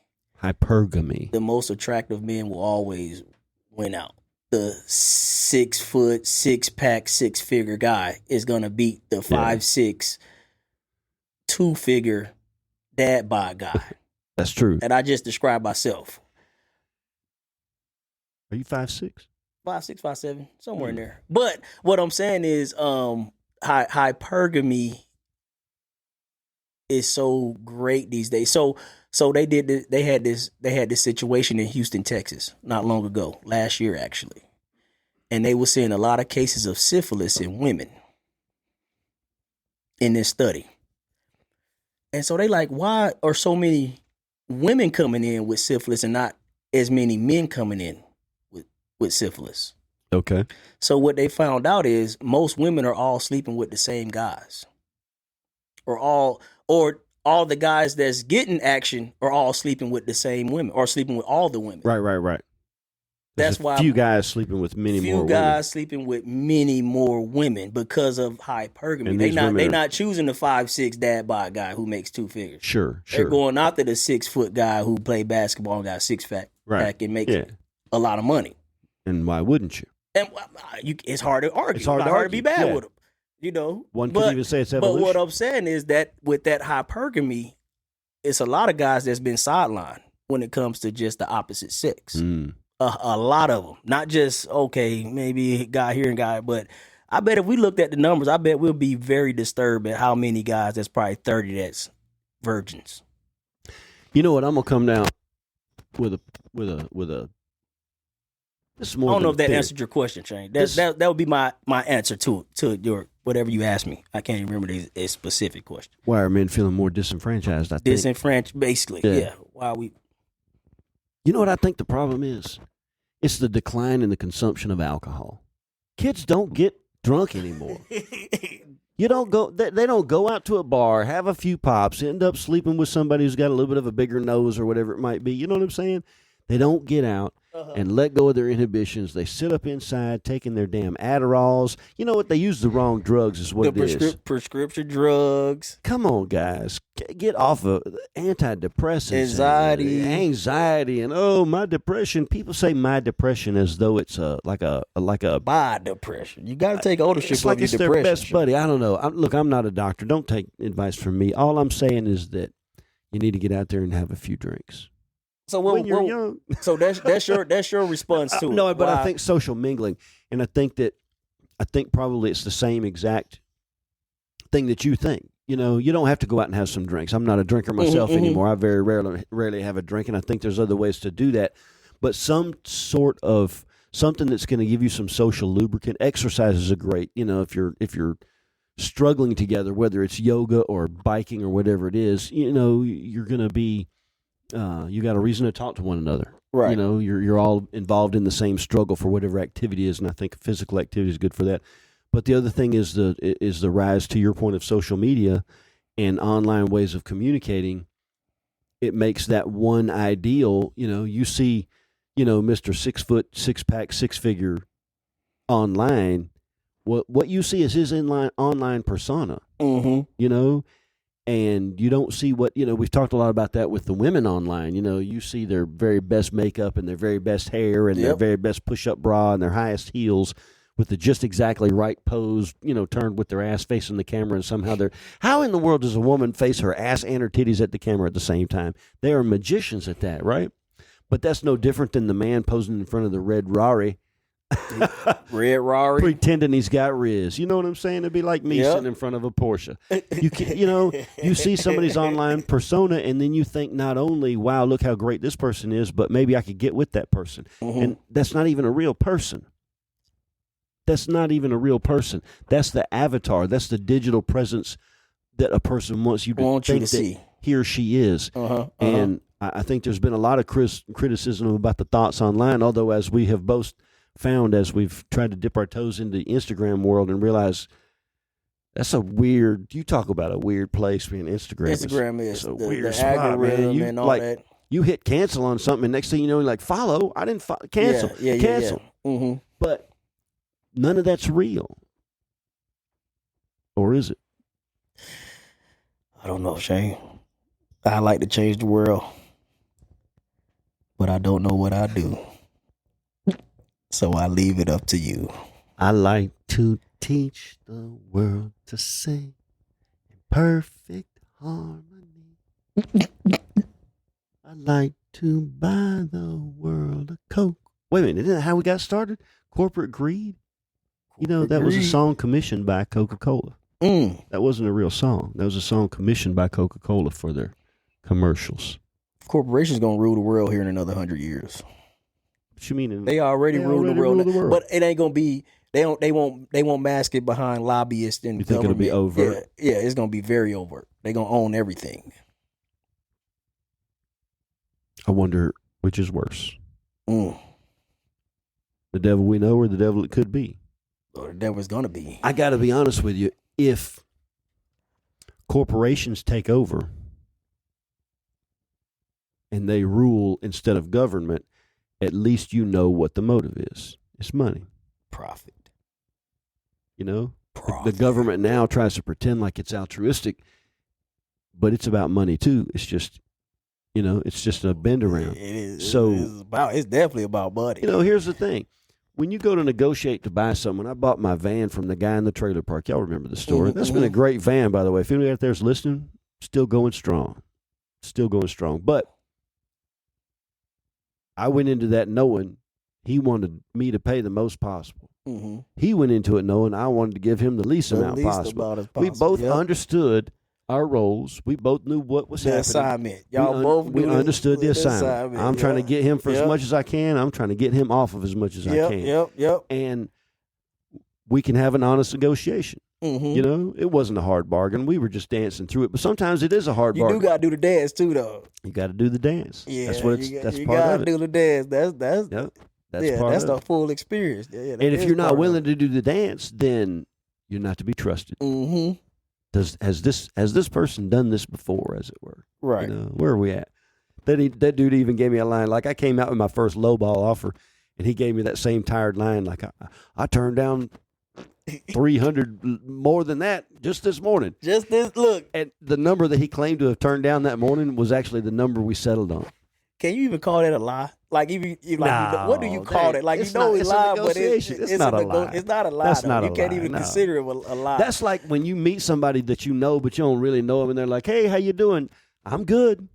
Hypergamy. The most attractive men will always win out. The 6 foot, 6-pack, 6-figure guy is gonna beat the 5'6", 2-figure dad bod guy. That's true. And I just described myself. Are you 5'6"? 5'6", 5'7", somewhere in there. But what I'm saying is, hypergamy is so great these days. So they had this situation in Houston, Texas, not long ago, last year actually, and they were seeing a lot of cases of syphilis in women in this study. And so they like, why are so many women coming in with syphilis and not as many men coming in with syphilis? Okay. So what they found out is most women are all sleeping with the same guys, or all the guys that's getting action are all sleeping with the same women, or sleeping with all the women. Right. That's why few guys sleeping with many more women. Few guys sleeping with many more women because of hypergamy. They not choosing the 5'6" dad bod guy who makes 2 figures. Sure. They're going after the 6 foot guy who played basketball and got 6-pack and makes a lot of money. And why wouldn't you? And it's hard to argue. It's hard to be bad with them. One could even say it's evolution. But what I'm saying is that with that hypergamy, it's a lot of guys that's been sidelined when it comes to just the opposite sex. A lot of them, not just maybe a guy here and guy, but I bet if we looked at the numbers, I bet we'll be very disturbed at how many guys that's probably 30 that's virgins. You know what? I'm gonna come down with a. This is more. I don't know if that answered your question, Shane. That would be my answer to your whatever you asked me. I can't even remember a specific question. Why are men feeling more disenfranchised? I think disenfranchised, basically. Yeah. Why we? You know what I think the problem is? It's the decline in the consumption of alcohol. Kids don't get drunk anymore. You don't go. They don't go out to a bar, have a few pops, end up sleeping with somebody who's got a little bit of a bigger nose or whatever it might be. You know what I'm saying? They don't get out and let go of their inhibitions. They sit up inside taking their damn Adderalls. You know what? They use the wrong drugs is what it is. Prescription drugs. Come on, guys. Get off of antidepressants. Anxiety. And my depression. People say my depression as though it's like a my depression. You got to take ownership it's like of your it's depression. Their best buddy. I don't know. Look, I'm not a doctor. Don't take advice from me. All I'm saying is that you need to get out there and have a few drinks. So when you're young. So that's your response to it. No, but I think social mingling, and I think probably it's the same exact thing that you think. You know, you don't have to go out and have some drinks. I'm not a drinker myself anymore. I very rarely have a drink, and I think there's other ways to do that. But some sort of something that's going to give you some social lubricant. Exercises are great. You know, if you're struggling together, whether it's yoga or biking or whatever it is, you know, you're going to be. You got a reason to talk to one another. Right. You know, you're all involved in the same struggle for whatever activity is, and I think physical activity is good for that. But the other thing is the rise, to your point, of social media and online ways of communicating. It makes that one ideal. You know, you see, Mr. 6 foot, 6-pack, 6-figure online. What you see is his online persona. Mm-hmm. You know. And you don't see we've talked a lot about that with the women online. You know, you see their very best makeup and their very best hair and their very best push-up bra and their highest heels with the just exactly right pose, turned with their ass facing the camera, and somehow how in the world does a woman face her ass and her titties at the camera at the same time? They are magicians at that, right? But that's no different than the man posing in front of the red Rari Red Rari. Pretending he's got Riz. You know what I'm saying? It'd be like me sitting in front of a Porsche. You can, you see somebody's online persona, and then you think not only, wow, look how great this person is, but maybe I could get with that person. Mm-hmm. And that's not even a real person. That's not even a real person. That's the avatar. That's the digital presence that a person wants you to think that see. He or she is. And I think there's been a lot of criticism about the thoughts online, although as we have both found as we've tried to dip our toes into the Instagram world and realize that's a weird, you talk about a weird place being Instagram. Instagram is a weird the spot, algorithm man. and all that. You hit cancel on something, and next thing you know, you're like, follow. I didn't cancel. Cancel. Yeah. Mm-hmm. But none of that's real. Or is it? I don't know, Shane. I like to change the world, but I don't know what I do. So I leave it up to you. I like to teach the world to sing in perfect harmony. I like to buy the world a Coke. Wait a minute, isn't that how we got started? Corporate greed? That was a song commissioned by Coca-Cola. That wasn't a real song. That was a song commissioned by Coca-Cola for their commercials. Corporations gonna rule the world here in another 100 years. What you mean? They already rule the world, but it ain't gonna be. They won't mask it behind lobbyists and. You think government. It'll be overt? Yeah, it's gonna be very overt. They gonna own everything. I wonder which is worse. The devil we know or the devil it could be? Or the devil's gonna be. I got to be honest with you. If corporations take over and they rule instead of government, at least you know what the motive is. It's money. Profit. Profit. The government now tries to pretend like it's altruistic, but it's about money too. It's just, it's just a bend around. It is. So it's definitely about money. Here's the thing. When you go to negotiate to buy someone, I bought my van from the guy in the trailer park. Y'all remember the story. That's been a great van, by the way. If anybody out there is listening, still going strong. But I went into that knowing he wanted me to pay the most possible. Mm-hmm. He went into it knowing I wanted to give him the least amount possible. We both understood our roles. We both knew what was happening. Assignment. Y'all we understood the assignment. I'm trying to get him for as much as I can. I'm trying to get him off of as much as I can. Yep. And we can have an honest negotiation. Mm-hmm. It wasn't a hard bargain. We were just dancing through it. But sometimes it is a hard bargain. You do got to do the dance too, though. You got to do the dance. Yeah, that's what it's. That's part of it. You got to do the dance. That's That's the full experience. Yeah, and if you're not willing to do the dance, then you're not to be trusted. Mm-hmm. Has this person done this before, as it were? Right. Where are we at? That dude even gave me a line. Like I came out with my first lowball offer, and he gave me that same tired line. Like I turned down 300 more than that just this morning. Just this look. And the number that he claimed to have turned down that morning was actually the number we settled on. Can you even call that a lie? Like, what do you call it? Like, he lied, but it's not a lie. It's not a lie. That's not a lie. You can't even consider it a lie. That's like when you meet somebody that you know, but you don't really know them, and they're like, "Hey, how you doing?" "I'm good."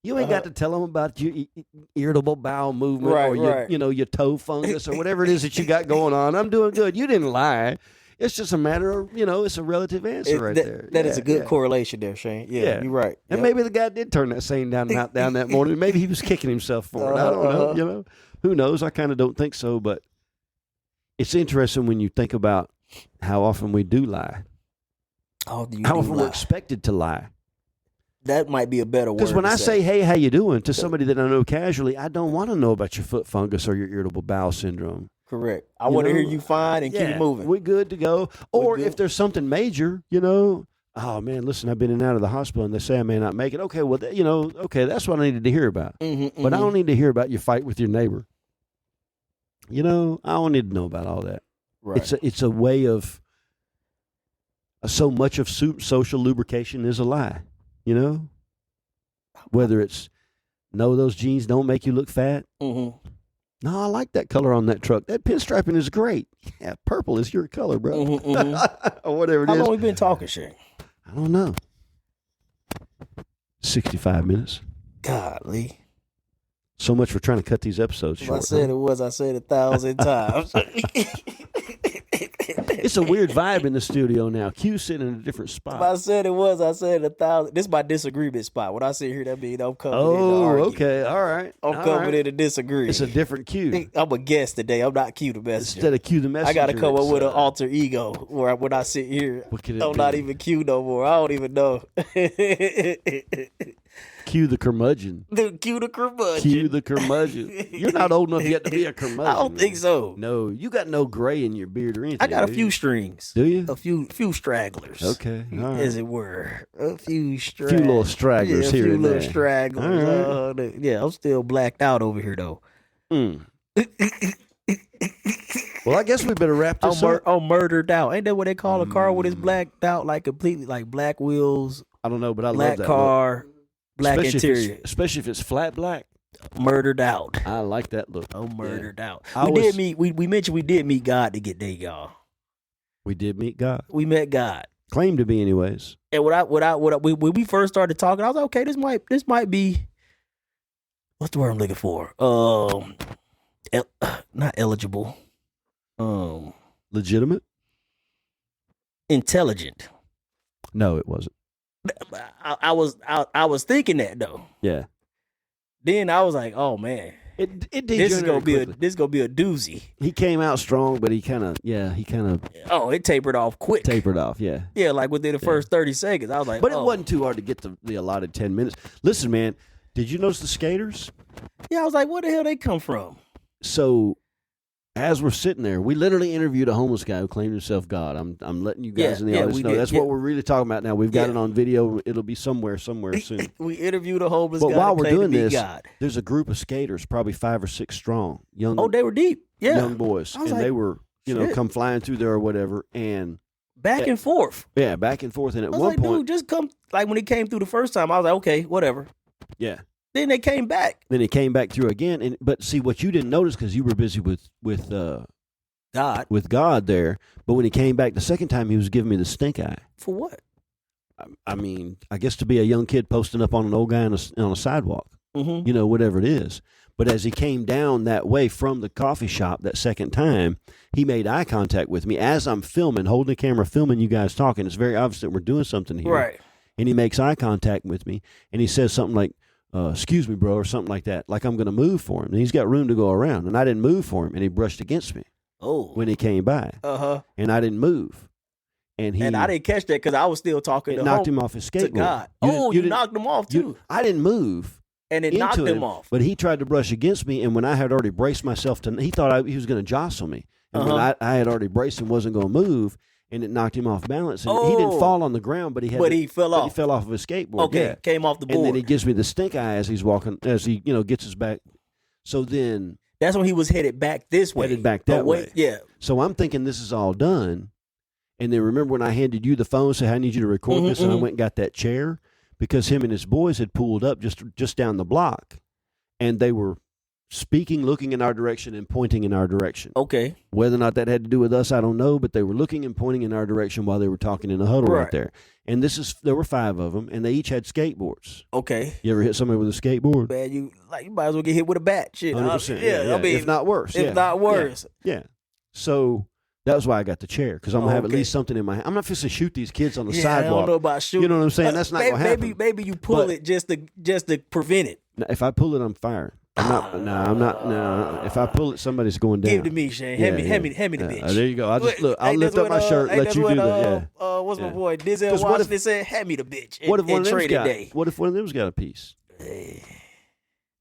You ain't got to tell them about your irritable bowel movement or your toe fungus or whatever it is that you got going on. "I'm doing good." You didn't lie. It's just a matter of, it's a relative answer there. That is a good correlation there, Shane. Yeah, you're right. And maybe the guy did turn that same down that morning. Maybe he was kicking himself for it. I don't know. Who knows? I kind of don't think so. But it's interesting when you think about how often we do lie. How often we're expected to lie. That might be a better word. Because when I say, "Hey, how you doing?" to somebody that I know casually, I don't want to know about your foot fungus or your irritable bowel syndrome. Correct. I want to hear you fine and keep it moving. We're good to go. Or if there's something major, "Oh, man, listen, I've been in and out of the hospital, and they say I may not make it." Okay, well, that's what I needed to hear about. But I don't need to hear about your fight with your neighbor. I don't need to know about all that. Right. It's a way of, so much of social lubrication is a lie, Whether it's, no, those jeans don't make you look fat. Mm-hmm. "No, I like that color on that truck. That pinstriping is great." Yeah, purple is your color, bro. Or whatever it is. How long we been talking, Shane? I don't know. 65 minutes. Golly. So much for trying to cut these episodes short. I said it was. I said 1,000 times. It's a weird vibe in the studio now. Q sitting in a different spot. If I said it was, I said 1,000. This is my disagreement spot. When I sit here, that means I'm coming in to Oh, argue. okay. All right. I'm coming in to disagree. It's a different Q. I'm a guest today. I'm not Q the messenger. Instead of Q the messenger. I got to come up with an alter ego where when I sit here, What could it I'm be? not even Q no more. I don't even know. Q the curmudgeon. Q the curmudgeon. Q the curmudgeon. You're not old enough yet to be a curmudgeon. I don't think so. No, you got no gray in your beard or anything. I got a do few you? strings. Do you? A few stragglers. Okay. All right. As it were. A few few little stragglers yeah, here a few and little there. stragglers. Yeah, I'm still blacked out over here though. Mm. Well, I guess we better wrap this up. I'm murdered out. Ain't that what they call a car when it's blacked out, like completely, like black wheels, I don't know, but I black love that car, black especially interior, especially if it's flat black. murdered out. I like that look. I'm murdered out. I We was- did meet. We mentioned we did meet God to get there, y'all. We did meet God. We met God, Claimed to be, anyways. and when we first started talking, I was like, okay, this might be, what's the word I'm looking for? Not eligible. Legitimate? Intelligent. No, it wasn't. I was thinking that though. Yeah. Then I was like, oh man, It this is gonna degenerated be quickly. a doozy. He came out strong, but he kind of Oh, it tapered off quick. tapered off. Yeah. Yeah, like within the first 30 seconds. I was like, But oh. it wasn't too hard to get the allotted 10 minutes. Listen, man, did you notice the skaters? Yeah, I was like, where the hell they come from? So, as we're sitting there, we literally interviewed a homeless guy who claimed himself God. I'm letting you guys in the audience we know did. that's Yeah. what we're really talking about now. We've got Yeah. it on video. It'll be somewhere soon. We interviewed a homeless But guy. while that we're claimed doing to be this, God. there's a group of skaters, probably 5 or 6 strong, young Oh, they were deep. Yeah. young boys, I was and like, they were shit. come flying through there or whatever, and Back and forth. yeah, back and forth. And at I was one like, point, dude, just come. Like when he came through the first time, I was like, okay, whatever. yeah. Then they came back. Then he came back through again, but see what you didn't notice because you were busy with God. there. But when he came back the second time, he was giving me the stink eye. For what? I mean, I guess to be a young kid posting up on an old guy on a sidewalk, Mm-hmm. whatever it is. But as he came down that way from the coffee shop that second time, he made eye contact with me as I'm filming, holding the camera, filming you guys talking. It's very obvious that we're doing something here. Right. And he makes eye contact with me, and he says something like, excuse me, bro, or something like that, like I'm going to move for him. And he's got room to go around. And I didn't move for him, and he brushed against me Oh. when he came by. Uh-huh. And I didn't move. And I didn't catch that because I was still talking it to knocked him off his to skateboard. God. You You didn't- knocked him off too. I didn't move. And it into knocked him off. But he tried to brush against me, and when I had already braced myself he thought he was going to jostle me. And when I had already braced and wasn't going to move, and it knocked him off balance. And he didn't fall on the ground, but he fell off. He fell off of his skateboard. Okay, yeah. came off the board. And then he gives me the stink eye as he's walking, as he gets his back. So then That's when he was headed back this way. headed back that way. Yeah. So I'm thinking this is all done. And then remember when I handed you the phone, said, I need you to record this, and I went and got that chair because him and his boys had pulled up just down the block, and they were speaking, looking in our direction, and pointing in our direction. Okay. Whether or not that had to do with us, I don't know, but they were looking and pointing in our direction while they were talking in the huddle right there. And there were 5 of them, and they each had skateboards. Okay. You ever hit somebody with a skateboard? Man, you might as well get hit with a bat. Shit. 100%. I mean, if not worse. If not worse. Yeah. So that was why I got the chair, because I'm going to have at Okay. least something in my hand. I'm not fixing to shoot these kids on the I sidewalk. don't know about shooting. You know what I'm saying? That's not going to happen. Maybe you pull But- it just to prevent it. If I pull it, I'm firing. I'm not. No. If I pull it, somebody's going down. Give it to me, Shane. Hand me the bitch. There you go. I'll Ain't lift this up my what, shirt, ain't let this you do what, that. Yeah. What's my Yeah. boy 'Cause Denzel what if- Washington said? Hand me the bitch. What if one and of them's trade got? today. What if one of them's got a piece?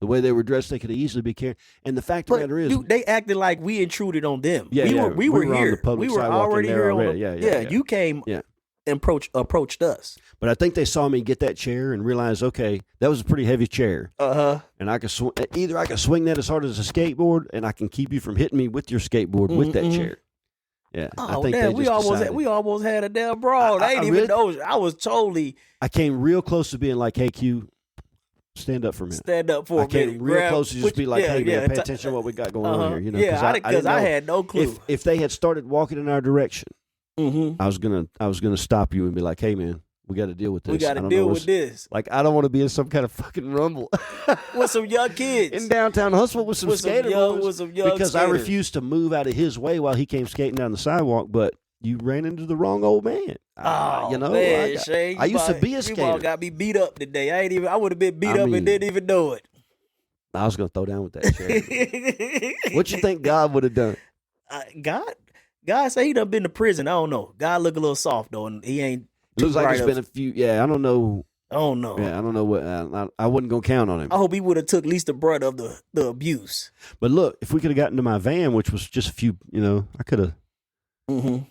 The way they were dressed, they could have easily been carrying. And the fact of the But matter is, they acted like we intruded on them. Yeah, yeah. We were We were on here. the public We were sidewalk and already they're here. already- yeah. You came Yeah. and approached us. but I think they saw me get that chair and realized, okay, that was a pretty heavy chair, and I could either I could swing that as hard as a skateboard, and I can keep you from hitting me with your skateboard with that chair. Yeah, I Oh think damn, they we just almost decided. we almost had a damn brawl. I ain't even know. I was totally I came real close to being like, "Hey, Q, stand up for a minute." stand up for I a minute. came real close to just be like, "Hey, man, pay attention to what we got going on here." You know, because I know had no clue. if they had started walking in our direction, I was gonna stop you and be like, "Hey, man, We got to deal with this. We got to deal with this. Like, I don't want to be in some kind of fucking rumble with some young kids in downtown Huntsville with some skater boys. With some young because skaters. I refused to move out of his way while he came skating down the sidewalk. But you ran into the wrong old man. Oh, man, Shane, I used to be a skater. You all got me beat up today. I would have been beat up and didn't even know it. I was gonna throw down with that shit. What you think God would have done? God say he done been to prison. I don't know. God look a little soft though, and he ain't. Looks like it's been a few. Yeah, I don't know. I don't know. Yeah, I don't know what. I wasn't gonna count on him. I hope he would have took at least the brunt of the abuse. But look, if we could have gotten to my van, which was just a few, I could have. Mm-hmm.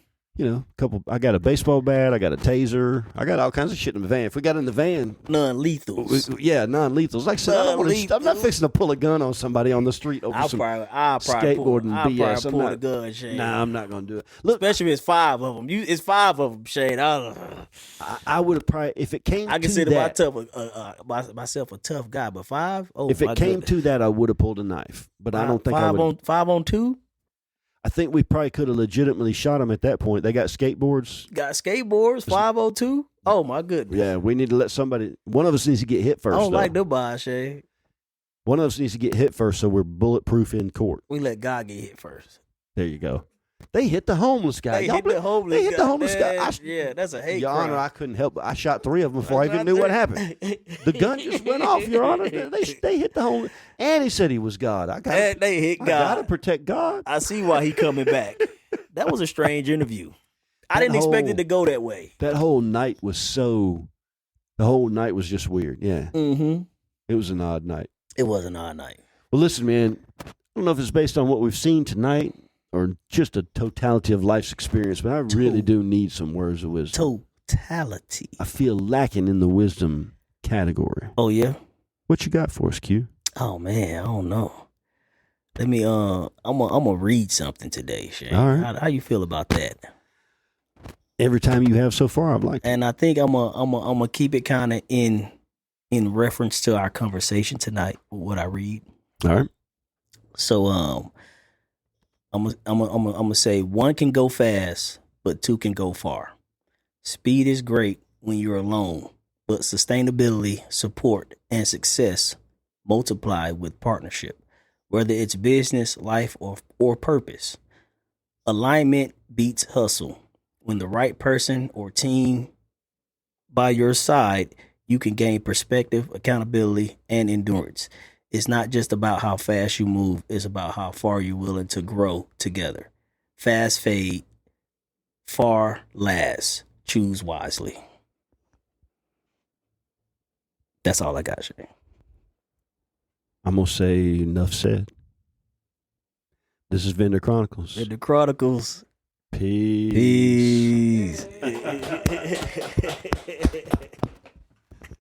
Couple. I got a baseball bat. I got a taser. I got all kinds of shit in the van. If we got in the van, non-lethals. Yeah, non-lethals. Like I said, I'm not fixing to pull a gun on somebody on the street over some skateboarding BS. I'll pull the gun, Shane. Nah, I'm not gonna do it. Look, especially if it's 5 of them. It's 5 of them, Shane. I would have probably, if it came. I consider myself a tough guy, but 5. Oh, if it came to that, I would have pulled a knife. But I don't think I would. 5 on 2. I think we probably could have legitimately shot them at that point. They got skateboards. 502? Oh, my goodness. Yeah, we need to let somebody. One of us needs to get hit first. I don't like them by Shay. One of us needs to get hit first so we're bulletproof in court. We let God get hit first. There you go. They hit the homeless guy. They hit the homeless guy. Yeah, that's a hate Your crime. Honor, I couldn't help it. I shot 3 of them before I even knew what happened. The gun just went off, Your Honor. They hit the homeless. And he said he was God. They hit God. I got to protect God. I see why he coming back. That was a strange interview. I didn't expect it to go that way. That whole night was the whole night was just weird. Yeah. Mm-hmm. It was an odd night. It was an odd night. Well, listen, man, I don't know if it's based on what we've seen tonight or just a totality of life's experience, but I really do need some words of wisdom. Totality. I feel lacking in the wisdom category. Oh, yeah? What you got for us, Q? Oh, man, I don't know. Let me, I'm gonna read something today, Shane. All right. How you feel about that? Every time you have so far, I've liked it. And I think I'm gonna keep it kind of in reference to our conversation tonight with what I read. All right. So, I'm gonna say 1 can go fast, but 2 can go far. Speed is great when you're alone, but sustainability, support, and success multiply with partnership, whether it's business, life, or purpose. Alignment beats hustle. When the right person or team by your side, you can gain perspective, accountability, and endurance. It's not just about how fast you move. It's about how far you're willing to grow together. Fast fade, far last. Choose wisely. That's all I got, Shane. I'm going to say enough said. This is Vendor Chronicles. Vendor Chronicles. Peace. Peace.